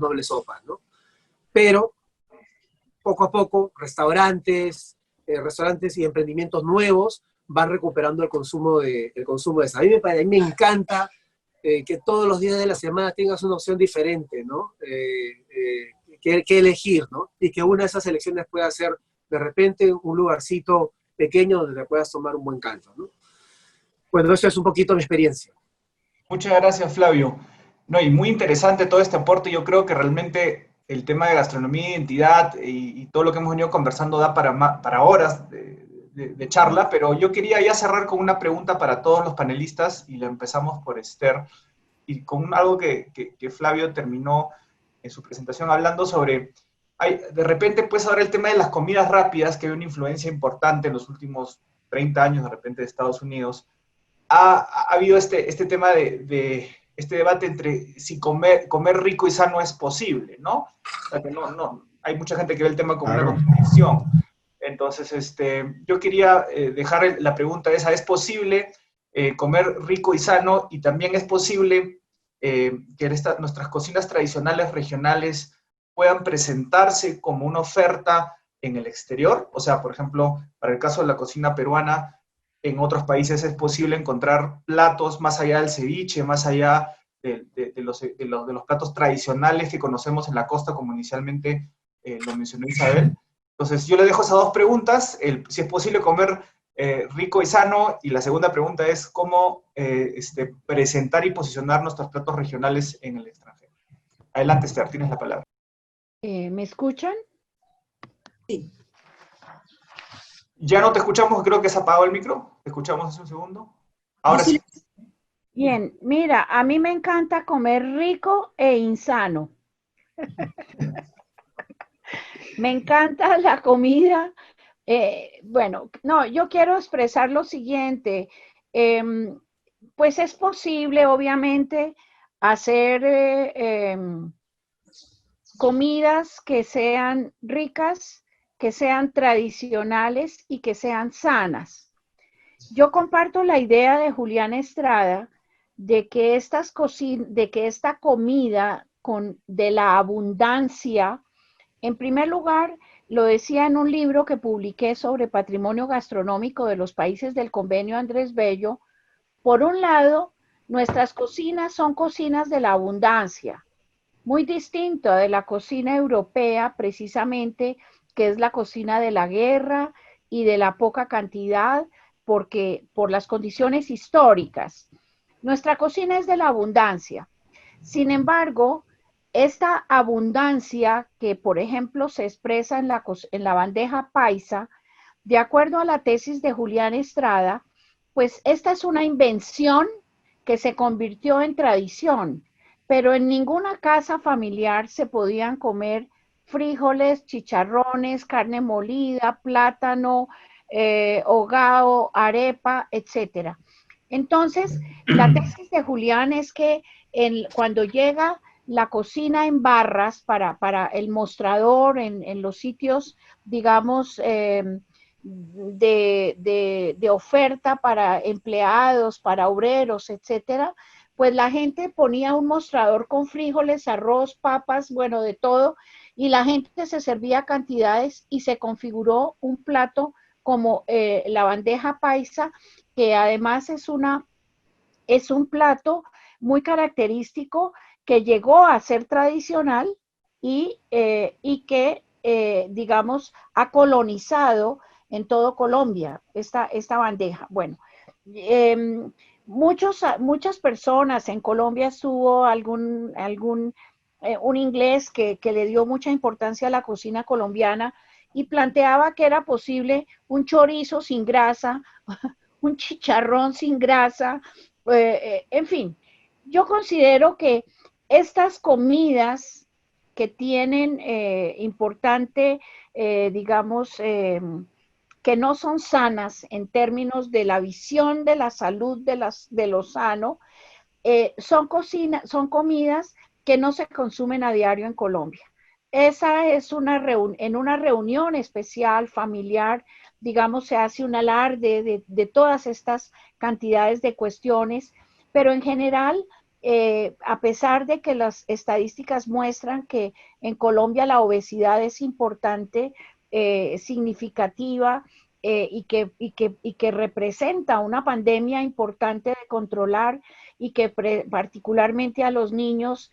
nobles sopas, ¿no? Pero poco a poco restaurantes y emprendimientos nuevos van recuperando el consumo de esa. A mí me encanta que todos los días de la semana tengas una opción diferente, ¿no? Que elegir, ¿no? Y que una de esas elecciones pueda ser de repente un lugarcito pequeño donde te puedas tomar un buen caldo, ¿no? Bueno, eso es un poquito mi experiencia. Muchas gracias, Flavio. No, y muy interesante todo este aporte. Yo creo que realmente el tema de gastronomía, identidad y todo lo que hemos venido conversando da para horas de charla, pero yo quería ya cerrar con una pregunta para todos los panelistas, y la empezamos por Esther, y con algo que Flavio terminó en su presentación hablando sobre, de repente pues ahora el tema de las comidas rápidas, que hay una influencia importante en los últimos 30 años de repente de Estados Unidos. Ha habido este tema de este debate entre si comer rico y sano es posible, ¿no? O sea, que no, hay mucha gente que ve el tema como una contradicción. Entonces, yo quería dejar la pregunta esa: ¿es posible comer rico y sano? Y también es posible que nuestras cocinas tradicionales regionales puedan presentarse como una oferta en el exterior. O sea, por ejemplo, para el caso de la cocina peruana, en otros países es posible encontrar platos más allá del ceviche, más allá de los platos tradicionales que conocemos en la costa, como inicialmente lo mencionó Isabel. Entonces, yo le dejo esas dos preguntas: si es posible comer rico y sano, y la segunda pregunta es cómo presentar y posicionar nuestros platos regionales en el extranjero. Adelante, Esther, tienes la palabra. ¿Me escuchan? Sí. Ya no te escuchamos, creo que se ha apagado el micro. ¿Te escuchamos hace un segundo? Ahora sí. Bien, mira, a mí me encanta comer rico e insano. Me encanta la comida. Bueno, no, yo quiero expresar lo siguiente. Pues es posible, obviamente, hacer comidas que sean ricas, que sean tradicionales y que sean sanas. Yo comparto la idea de Julián Estrada de que esta comida de la abundancia, en primer lugar, lo decía en un libro que publiqué sobre patrimonio gastronómico de los países del Convenio Andrés Bello. Por un lado, nuestras cocinas son cocinas de la abundancia, muy distinto de la cocina europea, precisamente, que es la cocina de la guerra y de la poca cantidad, por las condiciones históricas. Nuestra cocina es de la abundancia. Sin embargo, esta abundancia que, por ejemplo, se expresa en la bandeja paisa, de acuerdo a la tesis de Julián Estrada, pues esta es una invención que se convirtió en tradición, pero en ninguna casa familiar se podían comer frijoles, chicharrones, carne molida, plátano, hogao, arepa, etc. Entonces, la tesis de Julián es que cuando llega la cocina en barras para el mostrador en los sitios, digamos, de oferta para empleados, para obreros, etcétera, pues la gente ponía un mostrador con frijoles, arroz, papas, bueno, de todo, y la gente se servía cantidades y se configuró un plato como la bandeja paisa, que además es un plato muy característico que llegó a ser tradicional y que, digamos, ha colonizado en todo Colombia esta bandeja. Bueno, muchas personas en Colombia estuvo un inglés que le dio mucha importancia a la cocina colombiana y planteaba que era posible un chorizo sin grasa, un chicharrón sin grasa, en fin. Yo considero que estas comidas que tienen importante, digamos, que no son sanas en términos de la visión de la salud de lo sano, son comidas que no se consumen a diario en Colombia. Esa es en una reunión especial, familiar, digamos, se hace un alarde de todas estas cantidades de cuestiones, pero en general, a pesar de que las estadísticas muestran que en Colombia la obesidad es importante, significativa, y que representa una pandemia importante de controlar y que particularmente a los niños,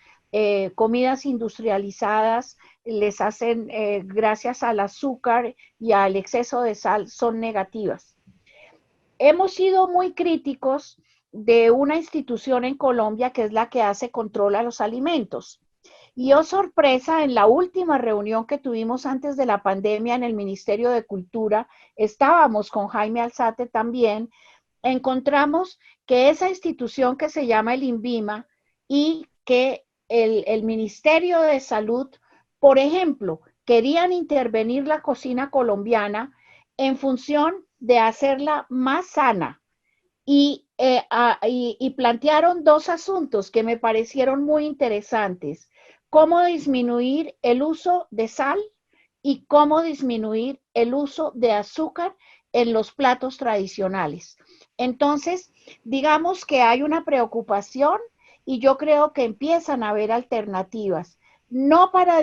comidas industrializadas les hacen, gracias al azúcar y al exceso de sal, son negativas. Hemos sido muy críticos de una institución en Colombia que es la que hace control a los alimentos. Y oh sorpresa, en la última reunión que tuvimos antes de la pandemia en el Ministerio de Cultura, estábamos con Jaime Alzate también, encontramos que esa institución que se llama el INVIMA y que el Ministerio de Salud, por ejemplo, querían intervenir la cocina colombiana en función de hacerla más sana y plantearon dos asuntos que me parecieron muy interesantes: cómo disminuir el uso de sal y cómo disminuir el uso de azúcar en los platos tradicionales. Entonces, digamos que hay una preocupación y yo creo que empiezan a haber alternativas, no para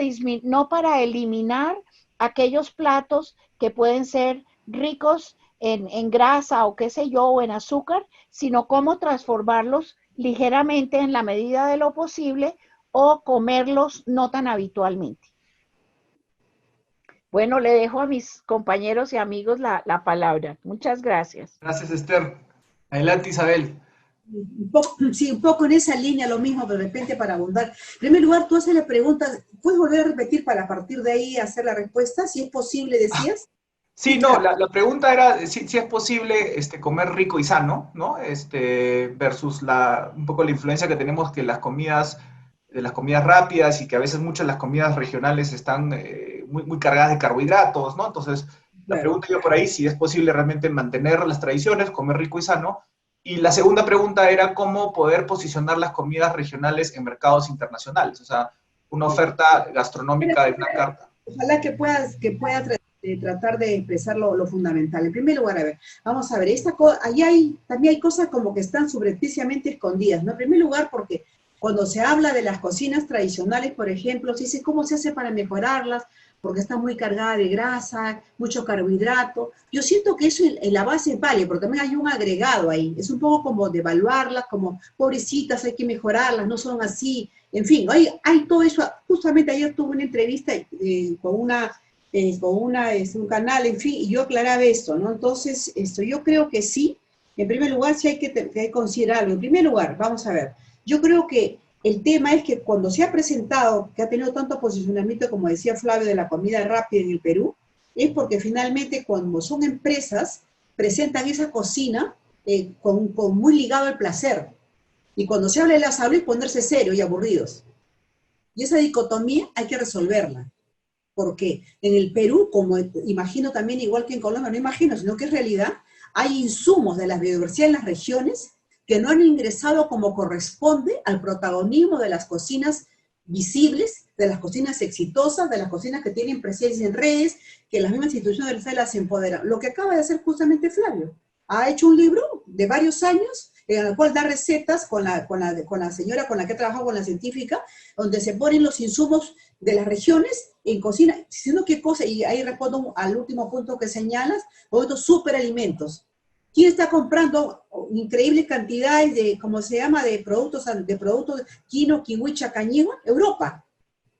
eliminar aquellos platos que pueden ser ricos en grasa o qué sé yo, o en azúcar, sino cómo transformarlos ligeramente en la medida de lo posible o comerlos no tan habitualmente. Bueno, le dejo a mis compañeros y amigos la palabra. Muchas gracias. Gracias, Esther. Adelante, Isabel. Un poco en esa línea, lo mismo, de repente para abundar. En primer lugar, tú haces la pregunta, ¿puedes volver a repetir para a partir de ahí hacer la respuesta? Si es posible, decías. Sí, no, la pregunta era si es posible comer rico y sano, ¿no? Versus un poco la influencia que tenemos que las comidas rápidas y que a veces muchas de las comidas regionales están muy cargadas de carbohidratos, ¿no? Entonces, la pregunta yo por ahí, si es posible realmente mantener las tradiciones, comer rico y sano. Y la segunda pregunta era cómo poder posicionar las comidas regionales en mercados internacionales, o sea, una oferta gastronómica de una carta. Ojalá que pueda tratar de expresar lo fundamental. En primer lugar, a ver, vamos a ver, también hay cosas como que están subrepticiamente escondidas, ¿no? En primer lugar, porque cuando se habla de las cocinas tradicionales, por ejemplo, se dice cómo se hace para mejorarlas, porque está muy cargada de grasa, mucho carbohidrato. Yo siento que eso en la base vale, porque también hay un agregado ahí. Es un poco como devaluarlas, como pobrecitas, hay que mejorarlas, no son así. En fin, hay todo eso. Justamente ayer tuve una entrevista con un canal, en fin, y yo aclaraba esto, ¿no? Entonces, yo creo que sí. En primer lugar, sí hay que considerarlo. En primer lugar, vamos a ver, yo creo que el tema es que cuando se ha presentado, que ha tenido tanto posicionamiento, como decía Flavio, de la comida rápida en el Perú, es porque finalmente cuando son empresas, presentan esa cocina con muy ligado al placer. Y cuando se habla de la salud es ponerse serio y aburridos. Y esa dicotomía hay que resolverla. Porque en el Perú, como imagino también, igual que en Colombia, no imagino, sino que es realidad, hay insumos de la biodiversidad en las regiones que no han ingresado como corresponde al protagonismo de las cocinas visibles, de las cocinas exitosas, de las cocinas que tienen presencia en redes, que las mismas instituciones de las empoderan. Lo que acaba de hacer justamente Flavio. Ha hecho un libro de varios años en el cual da recetas con la señora con la que he trabajado, con la científica, donde se ponen los insumos de las regiones en cocina, sino qué cosa, y ahí respondo al último punto que señalas, estos superalimentos. ¿Quién está comprando increíbles cantidades de, ¿cómo se llama?, de productos quino, kiwicha, cañigua? Europa.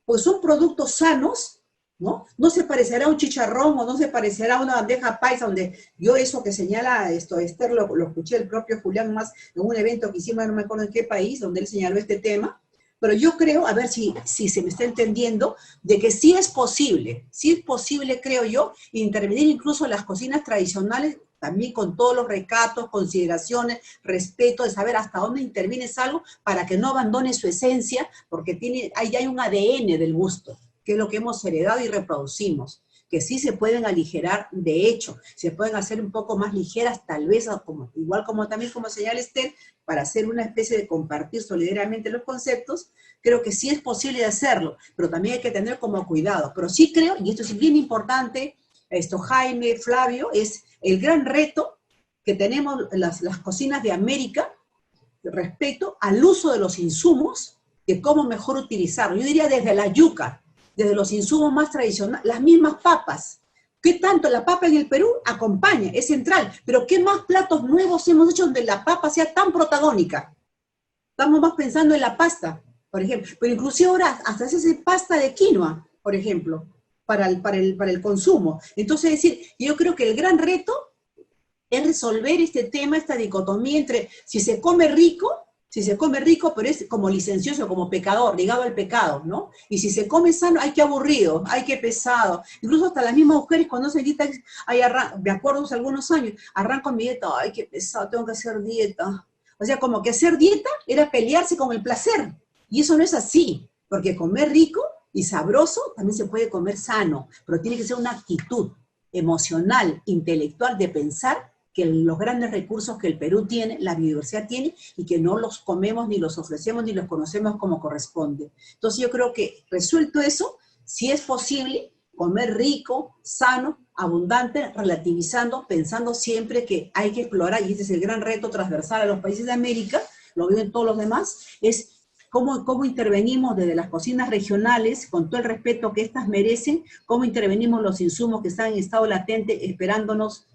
Pues son productos sanos, ¿no? No se parecerá a un chicharrón o no se parecerá a una bandeja paisa, donde yo eso que señala Esther lo escuché el propio Julián más en un evento que hicimos, no me acuerdo en qué país, donde él señaló este tema. Pero yo creo, a ver si se me está entendiendo, de que sí es posible, creo yo, intervenir incluso en las cocinas tradicionales, también con todos los recatos, consideraciones, respeto, de saber hasta dónde intervienes algo para que no abandone su esencia, porque ahí hay un ADN del gusto, que es lo que hemos heredado y reproducimos, que sí se pueden aligerar, de hecho, se pueden hacer un poco más ligeras, tal vez, igual como también como señala Esther, para hacer una especie de compartir solidariamente los conceptos. Creo que sí es posible hacerlo, pero también hay que tener como cuidado. Pero sí creo, y esto es bien importante, Jaime, Flavio, es el gran reto que tenemos las cocinas de América respecto al uso de los insumos, de cómo mejor utilizarlo. Yo diría desde la yuca, desde los insumos más tradicionales, las mismas papas. ¿Qué tanto la papa en el Perú acompaña? Es central. Pero ¿qué más platos nuevos hemos hecho donde la papa sea tan protagónica? Estamos más pensando en la pasta, por ejemplo. Pero inclusive ahora hasta se hace pasta de quinoa, por ejemplo, para el consumo. Entonces, es decir, yo creo que el gran reto es resolver este tema, esta dicotomía entre si se come rico, pero es como licencioso, como pecador, ligado al pecado, ¿no? Y si se come sano, ay, qué aburrido, ay, qué pesado. Incluso hasta las mismas mujeres cuando hacen dieta, me acuerdo hace algunos años, arranco mi dieta, ay, qué pesado, tengo que hacer dieta. O sea, como que hacer dieta era pelearse con el placer. Y eso no es así, porque comer rico y sabroso también se puede comer sano, pero tiene que ser una actitud emocional, intelectual, de pensar que los grandes recursos que el Perú tiene, la biodiversidad tiene, y que no los comemos, ni los ofrecemos, ni los conocemos como corresponde. Entonces yo creo que, resuelto eso, si es posible comer rico, sano, abundante, relativizando, pensando siempre que hay que explorar, y este es el gran reto transversal a los países de América, lo veo en todos los demás, es cómo intervenimos desde las cocinas regionales, con todo el respeto que éstas merecen, cómo intervenimos los insumos que están en estado latente, esperándonos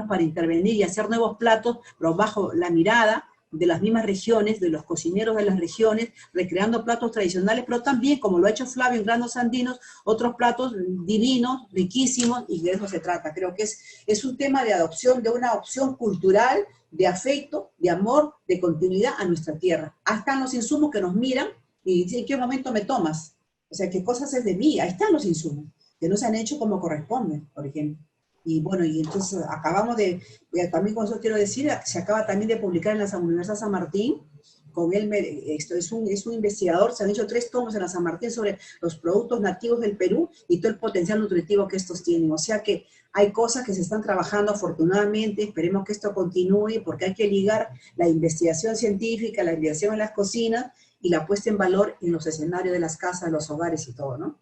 para intervenir y hacer nuevos platos, pero bajo la mirada de las mismas regiones, de los cocineros de las regiones, recreando platos tradicionales, pero también, como lo ha hecho Flavio en Granos Andinos, otros platos divinos, riquísimos, y de eso se trata. Creo que es un tema de adopción, de una opción cultural, de afecto, de amor, de continuidad a nuestra tierra. Ahí están los insumos que nos miran y dicen, ¿en qué momento me tomas? O sea, ¿qué cosas es de mí? Ahí están los insumos, que no se han hecho como corresponde, por ejemplo. Y bueno, y entonces acabamos también con eso quiero decir, se acaba también de publicar en la Universidad San Martín, con él, es un investigador, se han hecho 3 tomos en la San Martín sobre los productos nativos del Perú y todo el potencial nutritivo que estos tienen. O sea que hay cosas que se están trabajando afortunadamente, esperemos que esto continúe, porque hay que ligar la investigación científica, la investigación en las cocinas y la puesta en valor en los escenarios de las casas, los hogares y todo, ¿no?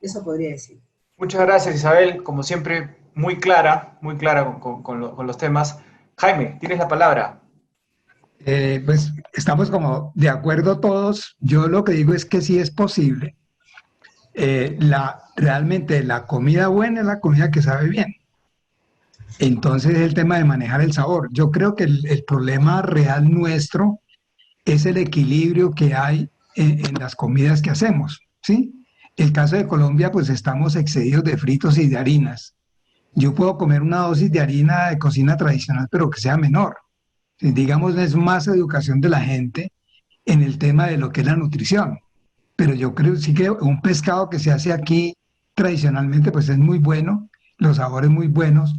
Eso podría decir. Muchas gracias, Isabel. Como siempre, muy clara con los temas. Jaime, tienes la palabra. Pues estamos como de acuerdo todos. Yo lo que digo es que sí es posible. Realmente la comida buena es la comida que sabe bien. Entonces el tema de manejar el sabor. Yo creo que el problema real nuestro es el equilibrio que hay en las comidas que hacemos, ¿sí? El caso de Colombia, pues estamos excedidos de fritos y de harinas. Yo puedo comer una dosis de harina de cocina tradicional, pero que sea menor. Digamos, es más educación de la gente en el tema de lo que es la nutrición. Pero yo creo sí que un pescado que se hace aquí tradicionalmente, pues es muy bueno, los sabores muy buenos,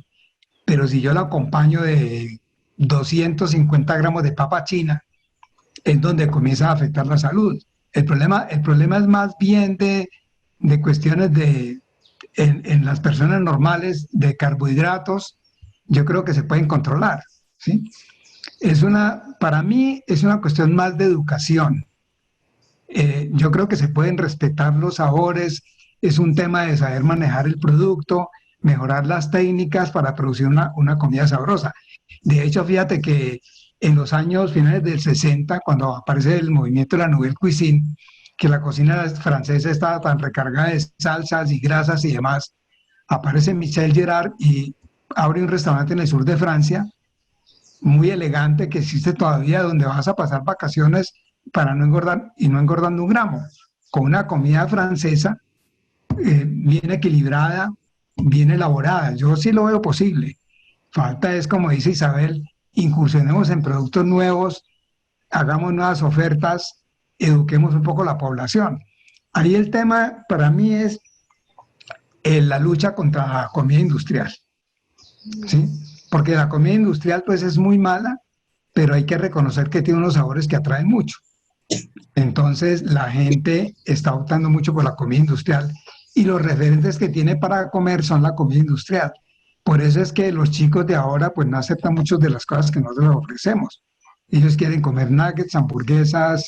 pero si yo lo acompaño de 250 gramos de papa china, es donde comienza a afectar la salud. El problema es más bien de cuestiones en las personas normales de carbohidratos, yo creo que se pueden controlar, ¿sí? Para mí es una cuestión más de educación. Yo creo que se pueden respetar los sabores, es un tema de saber manejar el producto, mejorar las técnicas para producir una comida sabrosa. De hecho, fíjate que en los años finales del 60, cuando aparece el movimiento de la Nouvelle Cuisine, que la cocina francesa estaba tan recargada de salsas y grasas y demás, aparece Michel Girard y abre un restaurante en el sur de Francia, muy elegante, que existe todavía, donde vas a pasar vacaciones para no engordar y no engordando un gramo, con una comida francesa bien equilibrada, bien elaborada. Yo sí lo veo posible. Falta es, como dice Isabel, incursionemos en productos nuevos, hagamos nuevas ofertas, eduquemos un poco la población. Ahí el tema para mí es la lucha contra la comida industrial, ¿sí? Porque la comida industrial pues es muy mala, pero hay que reconocer que tiene unos sabores que atraen mucho. Entonces la gente está optando mucho por la comida industrial y los referentes que tiene para comer son la comida industrial. Por eso es que los chicos de ahora pues no aceptan muchas de las cosas que nosotros les ofrecemos. Ellos quieren comer nuggets, hamburguesas,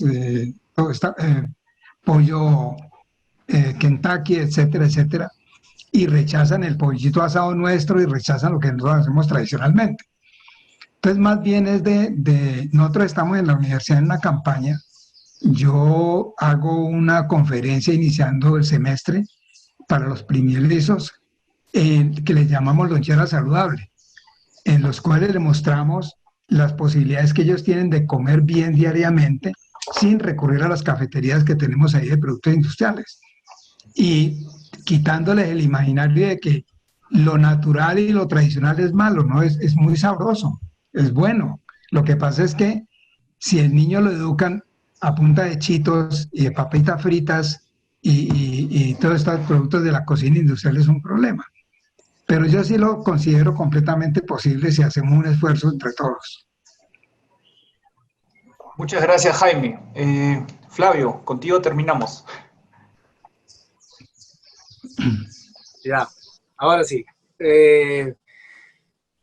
pollo Kentucky, etcétera, etcétera, y rechazan el pollito asado nuestro y rechazan lo que nosotros hacemos tradicionalmente. Entonces, más bien es nosotros estamos en la universidad en una campaña. Yo hago una conferencia iniciando el semestre para los primerizos que les llamamos lonchera saludable, en los cuales les mostramos las posibilidades que ellos tienen de comer bien diariamente sin recurrir a las cafeterías que tenemos ahí de productos industriales. Y quitándoles el imaginario de que lo natural y lo tradicional es malo, ¿no? Es muy sabroso, es bueno. Lo que pasa es que si el niño lo educan a punta de chitos y de papitas fritas y todos estos productos de la cocina industrial es un problema. Pero yo sí lo considero completamente posible si hacemos un esfuerzo entre todos. Muchas gracias, Jaime. Flavio, contigo terminamos. Ya, ahora sí.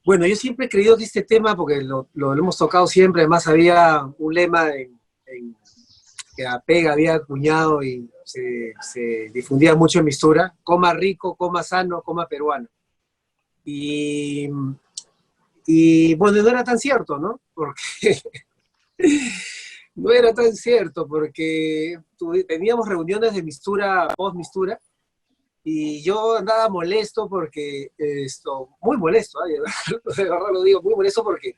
Bueno, yo siempre he creído que este tema, porque lo hemos tocado siempre, además había un lema que Apega había acuñado y se difundía mucho en Mistura: coma rico, coma sano, coma peruano. Y bueno, no era tan cierto, ¿no? Porque no era tan cierto, porque teníamos reuniones de Mistura, post-Mistura, y yo andaba molesto porque, muy molesto, de verdad lo digo, muy molesto porque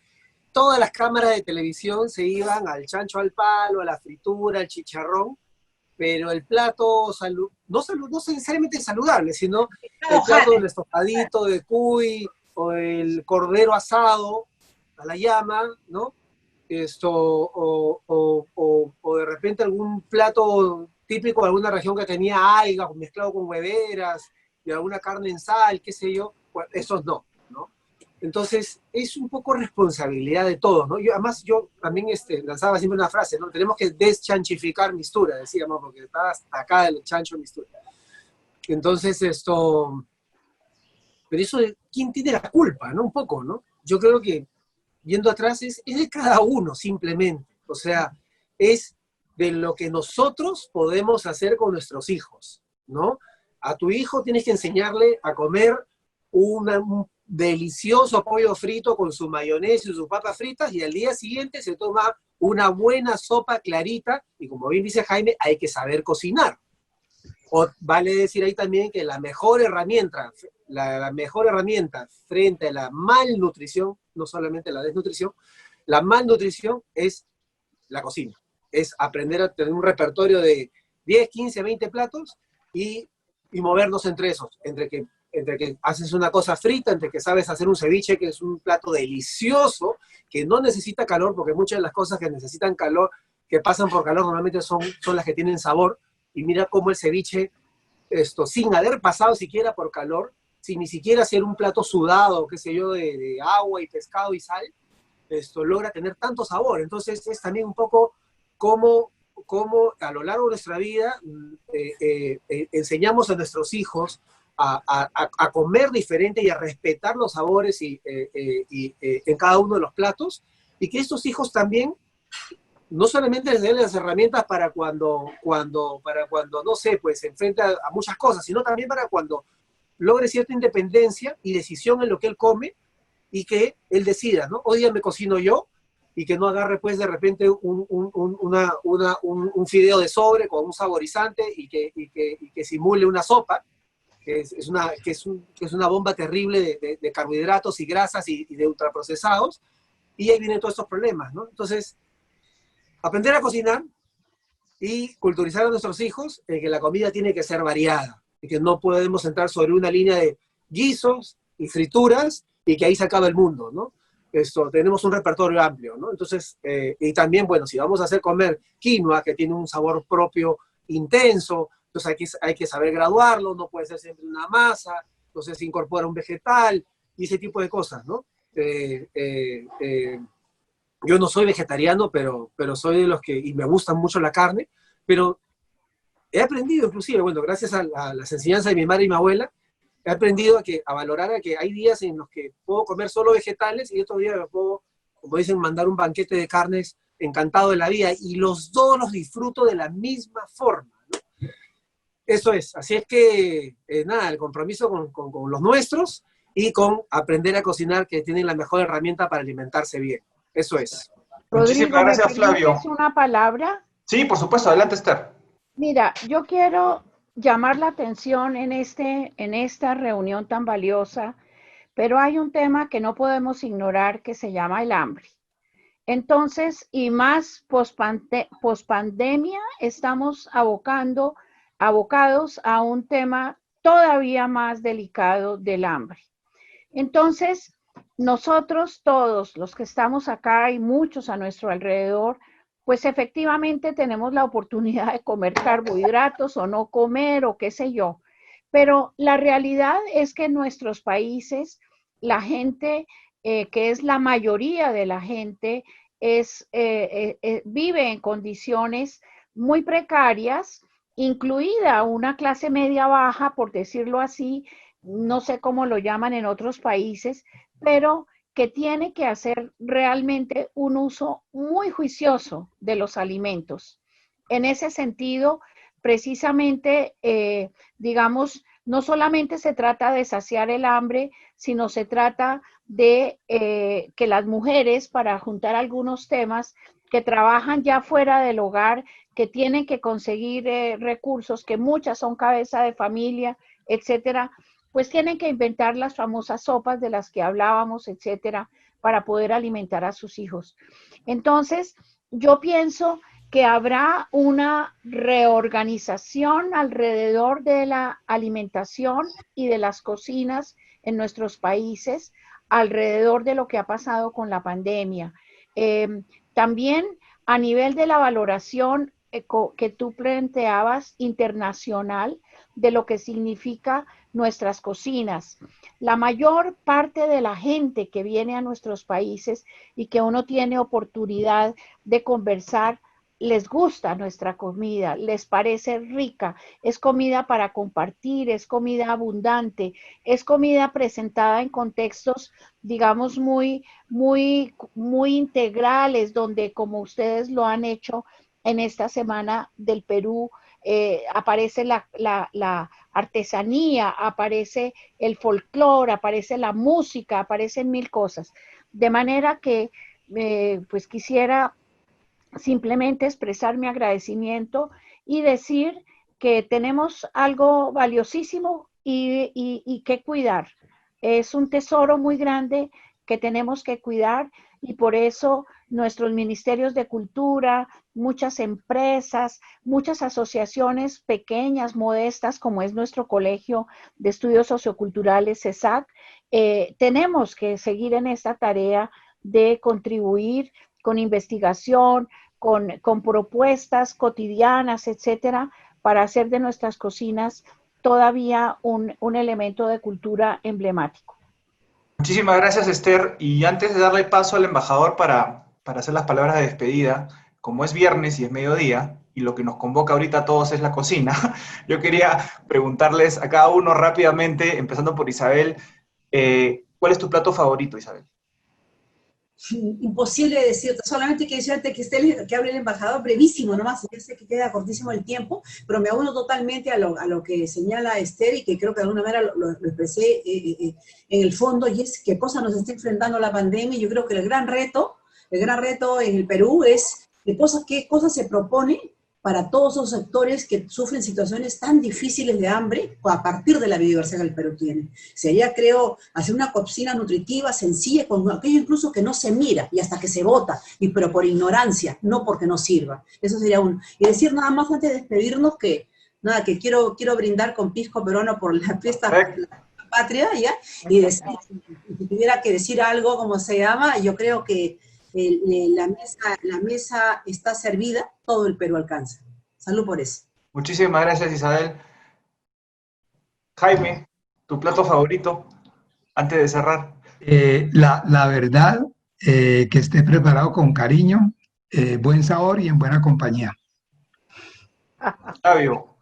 todas las cámaras de televisión se iban al chancho al palo, a la fritura, al chicharrón, pero el plato, no necesariamente saludable, sino el plato del estofadito de cuy o el cordero asado a la llama, ¿no? O de repente algún plato típico de alguna región que tenía algas mezclado con hueveras y alguna carne en sal, qué sé yo, bueno, esos no, ¿no? Entonces, es un poco responsabilidad de todos, ¿no? Además, yo también lanzaba siempre una frase, ¿no? Tenemos que deschanchificar Mistura, decíamos, porque está hasta acá el chancho Mistura. Entonces, pero eso, ¿quién tiene la culpa, no? Un poco, ¿no? Yo creo que, viendo atrás, es de cada uno, simplemente. O sea, es de lo que nosotros podemos hacer con nuestros hijos, ¿no? A tu hijo tienes que enseñarle a comer un delicioso pollo frito con su mayonesa y sus papas fritas, y al día siguiente se toma una buena sopa clarita, y como bien dice Jaime, hay que saber cocinar. O vale decir ahí también que la mejor herramienta frente a la malnutrición, no solamente la desnutrición, la malnutrición es la cocina. Es aprender a tener un repertorio de 10, 15, 20 platos y movernos entre esos, entre que haces una cosa frita, entre que sabes hacer un ceviche, que es un plato delicioso, que no necesita calor, porque muchas de las cosas que necesitan calor, que pasan por calor, normalmente son las que tienen sabor, y mira cómo el ceviche, sin haber pasado siquiera por calor, sin ni siquiera hacer un plato sudado, qué sé yo, de agua y pescado y sal, logra tener tanto sabor. Entonces es también un poco cómo a lo largo de nuestra vida enseñamos a nuestros hijos a comer diferente y a respetar los sabores en cada uno de los platos, y que estos hijos también no solamente les den las herramientas para cuando no sé, pues se enfrenta a muchas cosas, sino también para cuando logre cierta independencia y decisión en lo que él come, y que él decida, ¿no? Hoy día me cocino yo, y que no agarre pues de repente un fideo de sobre con un saborizante y que simule una sopa, que es una bomba terrible de carbohidratos y grasas y de ultraprocesados, y ahí vienen todos estos problemas, ¿no? Entonces, aprender a cocinar y culturizar a nuestros hijos en que la comida tiene que ser variada, y que no podemos entrar sobre una línea de guisos y frituras y que ahí se acaba el mundo, ¿no? Tenemos un repertorio amplio, ¿no? Entonces, y también, bueno, si vamos a hacer comer quinoa, que tiene un sabor propio intenso, entonces hay que saber graduarlo, no puede ser siempre una masa, entonces se incorpora un vegetal y ese tipo de cosas, ¿no? Yo no soy vegetariano, pero soy de los que, y me gusta mucho la carne, pero he aprendido inclusive, bueno, gracias a las enseñanzas de mi madre y mi abuela, he aprendido a valorar a que hay días en los que puedo comer solo vegetales y otros días me puedo, como dicen, mandar un banquete de carnes encantado de la vida, y los dos los disfruto de la misma forma, ¿no? Eso es, así es que, nada, el compromiso con los nuestros y con aprender a cocinar, que tienen la mejor herramienta para alimentarse bien. Eso es. Muchísimas gracias, Flavio. ¿Es una palabra? Sí, por supuesto, adelante, Esther. Mira, yo quiero llamar la atención en esta reunión tan valiosa, pero hay un tema que no podemos ignorar que se llama el hambre. Entonces, y más pospandemia, estamos abocados a un tema todavía más delicado del hambre. Entonces, nosotros todos los que estamos acá y muchos a nuestro alrededor, pues efectivamente tenemos la oportunidad de comer carbohidratos o no comer o qué sé yo. Pero la realidad es que en nuestros países la gente, que es la mayoría de la gente, vive en condiciones muy precarias, incluida una clase media baja, por decirlo así, no sé cómo lo llaman en otros países, pero que tiene que hacer realmente un uso muy juicioso de los alimentos. En ese sentido, precisamente, digamos, no solamente se trata de saciar el hambre, sino se trata de que las mujeres, para juntar algunos temas, que trabajan ya fuera del hogar, que tienen que conseguir recursos, que muchas son cabeza de familia, etcétera, pues tienen que inventar las famosas sopas de las que hablábamos, etcétera, para poder alimentar a sus hijos. Entonces, yo pienso que habrá una reorganización alrededor de la alimentación y de las cocinas en nuestros países, alrededor de lo que ha pasado con la pandemia. También a nivel de la valoración que tú planteabas internacional de lo que significa nuestras cocinas. La mayor parte de la gente que viene a nuestros países y que uno tiene oportunidad de conversar, les gusta nuestra comida, les parece rica, es comida para compartir, es comida abundante, es comida presentada en contextos, digamos, muy integrales, donde, como ustedes lo han hecho en esta semana del Perú, aparece la artesanía, aparece el folclore, aparece la música, aparecen mil cosas. De manera que, pues quisiera simplemente expresar mi agradecimiento y decir que tenemos algo valiosísimo y que cuidar. Es un tesoro muy grande que tenemos que cuidar, y por eso nuestros ministerios de cultura, muchas empresas, muchas asociaciones pequeñas, modestas, como es nuestro Colegio de Estudios Socioculturales, CESAC, tenemos que seguir en esta tarea de contribuir con investigación, con propuestas cotidianas, etcétera, para hacer de nuestras cocinas todavía un elemento de cultura emblemático. Muchísimas gracias, Esther. Y antes de darle paso al embajador para hacer las palabras de despedida, como es viernes y es mediodía, y lo que nos convoca ahorita a todos es la cocina, yo quería preguntarles a cada uno rápidamente, empezando por Isabel, ¿cuál es tu plato favorito, Isabel? Imposible decirte, solamente quiero decirte que hable el embajador brevísimo nomás, yo sé que queda cortísimo el tiempo, pero me uno totalmente a lo que señala Esther, y que creo que de alguna manera lo expresé en el fondo, y es qué cosa nos está enfrentando la pandemia. Yo creo que el gran reto El gran reto en el Perú es qué cosas se propone para todos esos sectores que sufren situaciones tan difíciles de hambre a partir de la biodiversidad que el Perú tiene. Sería, creo, hacer una cocina nutritiva, sencilla, con aquello incluso que no se mira y hasta que se bota, pero por ignorancia, no porque no sirva. Eso sería uno. Y decir nada más antes de despedirnos que, nada, que quiero brindar con pisco peruano por la fiesta de la patria, ¿ya? Y decir, si tuviera que decir algo, como se llama, yo creo que la mesa está servida, todo el Perú alcanza. Salud por eso. Muchísimas gracias, Isabel. Jaime, tu plato favorito, antes de cerrar. La verdad, que esté preparado con cariño, buen sabor y en buena compañía. Flavio,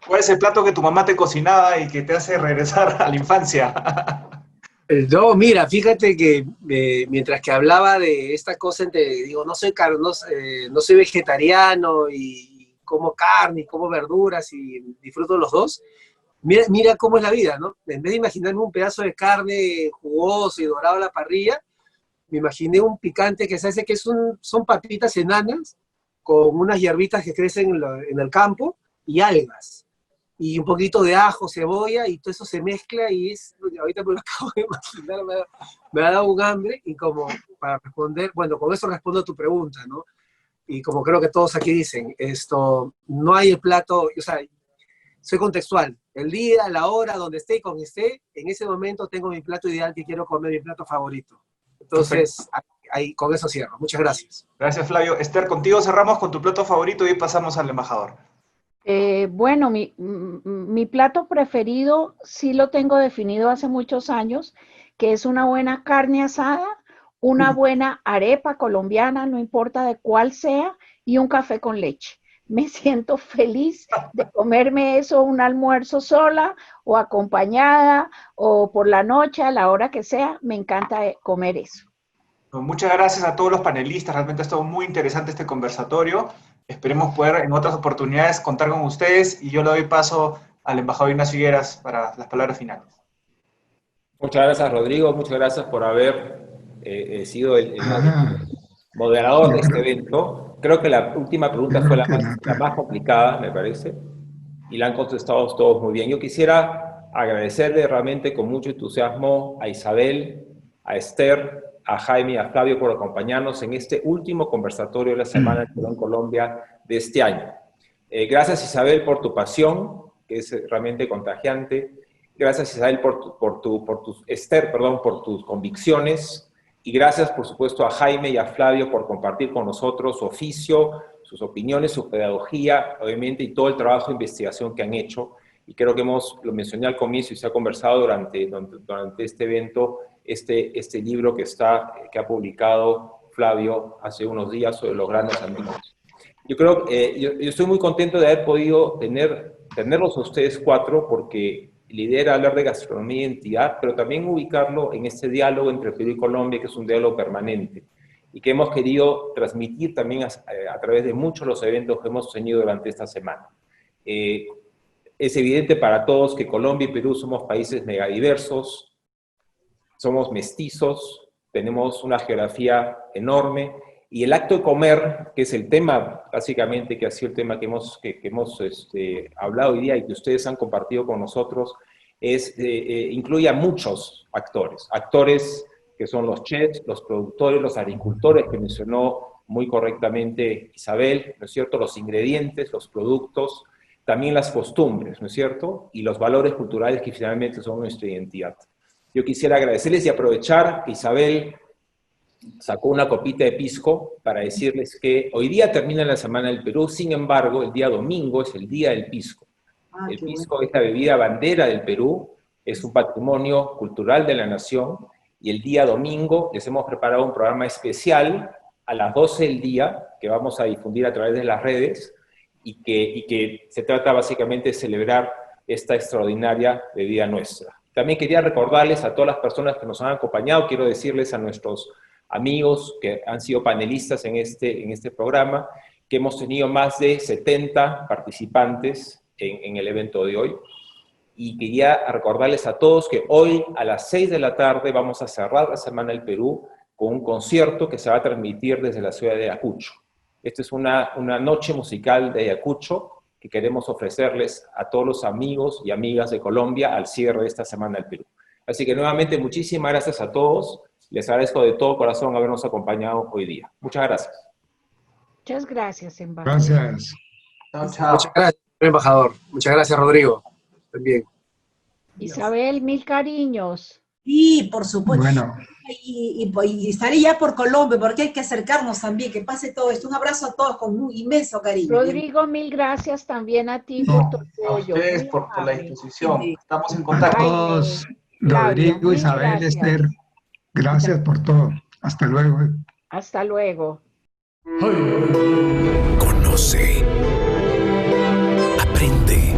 ¿cuál es el plato que tu mamá te cocinaba y que te hace regresar a la infancia? No, mira, fíjate que mientras que hablaba de esta cosa, digo, no soy vegetariano y como carne y como verduras y disfruto los dos. Mira cómo es la vida, ¿no? En vez de imaginarme un pedazo de carne jugoso y dorado a la parrilla, me imaginé un picante que se hace que son papitas enanas con unas hierbitas que crecen en el campo y algas. Y un poquito de ajo, cebolla, y todo eso se mezcla y ahorita me lo acabo de imaginar, me ha dado un hambre, y como para responder, bueno, con eso respondo a tu pregunta, ¿no? Y como creo que todos aquí dicen, no hay el plato, o sea, soy contextual, el día, la hora, donde esté y con esté, en ese momento tengo mi plato ideal que quiero comer, mi plato favorito. Entonces, ahí, con eso cierro. Muchas gracias. Gracias, Flavio. Esther, contigo cerramos con tu plato favorito y pasamos al embajador. Bueno, mi plato preferido sí lo tengo definido hace muchos años, que es una buena carne asada, una buena arepa colombiana, no importa de cuál sea, y un café con leche. Me siento feliz de comerme eso, un almuerzo sola o acompañada o por la noche, a la hora que sea, me encanta comer eso. Muchas gracias a todos los panelistas, realmente ha estado muy interesante este conversatorio. Esperemos poder en otras oportunidades contar con ustedes y yo le doy paso al embajador Ignacio Higueras para las palabras finales. Muchas gracias, Rodrigo. Muchas gracias por haber sido el moderador de este evento. Creo que la última pregunta fue la más complicada, me parece, y la han contestado todos muy bien. Yo quisiera agradecerle realmente con mucho entusiasmo a Isabel, a Esther, a Jaime y a Flavio por acompañarnos en este último conversatorio de la Semana del Perú en Colombia de este año. Gracias, Isabel, por tu pasión, que es realmente contagiante. Gracias, Isabel, por tus convicciones. Y gracias, por supuesto, a Jaime y a Flavio por compartir con nosotros su oficio, sus opiniones, su pedagogía, obviamente, y todo el trabajo de investigación que han hecho. Y creo que lo mencioné al comienzo y se ha conversado durante este evento, este libro que ha publicado Flavio hace unos días sobre los grandes amigos. Yo creo que yo estoy muy contento de haber podido tenerlos a ustedes cuatro, porque la idea era hablar de gastronomía e identidad, pero también ubicarlo en este diálogo entre Perú y Colombia, que es un diálogo permanente, y que hemos querido transmitir también a través de muchos de los eventos que hemos tenido durante esta semana. Es evidente para todos que Colombia y Perú somos países megadiversos, somos mestizos, tenemos una geografía enorme, y el acto de comer, que es el tema, básicamente, que ha sido el tema que hemos hablado hoy día y que ustedes han compartido con nosotros, incluye a muchos actores que son los chefs, los productores, los agricultores, que mencionó muy correctamente Isabel, ¿no es cierto?, los ingredientes, los productos, también las costumbres, ¿no es cierto?, y los valores culturales que finalmente son nuestra identidad. Yo quisiera agradecerles y aprovechar que Isabel sacó una copita de pisco para decirles que hoy día termina la Semana del Perú, sin embargo, el día domingo es el día del pisco. El pisco es la bebida bandera del Perú, es un patrimonio cultural de la nación, y el día domingo les hemos preparado un programa especial a las 12 del día, que vamos a difundir a través de las redes, y que se trata básicamente de celebrar esta extraordinaria bebida nuestra. También quería recordarles a todas las personas que nos han acompañado, quiero decirles a nuestros amigos que han sido panelistas en este programa, que hemos tenido más de 70 participantes en el evento de hoy, y quería recordarles a todos que hoy a las 6 de la tarde vamos a cerrar la Semana del Perú con un concierto que se va a transmitir desde la ciudad de Ayacucho. Esta es una noche musical de Ayacucho que queremos ofrecerles a todos los amigos y amigas de Colombia al cierre de esta Semana del Perú. Así que nuevamente muchísimas gracias a todos. Les agradezco de todo corazón habernos acompañado hoy día. Muchas gracias. Muchas gracias, embajador. Gracias. Chao, chao. Muchas gracias, embajador. Muchas gracias, Rodrigo. También. Isabel, mil cariños. Sí, por supuesto. Bueno, Y estaré ya por Colombia, porque hay que acercarnos también, que pase todo esto. Un abrazo a todos con un inmenso cariño. Rodrigo, mil gracias también a ti No, por tu A apoyo. ustedes Muy por la amable. disposición. Sí. Estamos en a contacto. todos, Claudia, Rodrigo, mil Isabel, gracias. Esther, gracias por todo. Hasta luego. Hasta luego. Conoce. Aprende.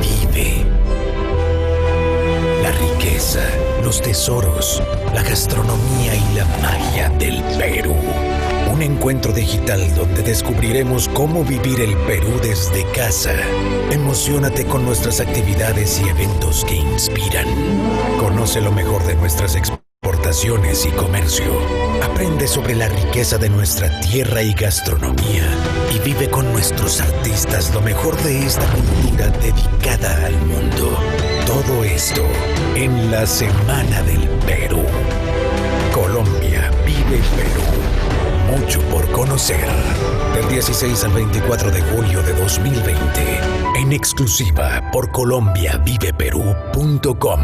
Vive. La riqueza, los tesoros, la gastronomía y la magia del Perú. Un encuentro digital donde descubriremos cómo vivir el Perú desde casa. Emociónate con nuestras actividades y eventos que inspiran. Conoce lo mejor de nuestras exportaciones y comercio. Aprende sobre la riqueza de nuestra tierra y gastronomía. Y vive con nuestros artistas lo mejor de esta cultura dedicada al mundo. Todo esto en la Semana del Perú. Colombia vive Perú. Mucho por conocer. Del 16 al 24 de julio de 2020. En exclusiva por colombiaviveperú.com.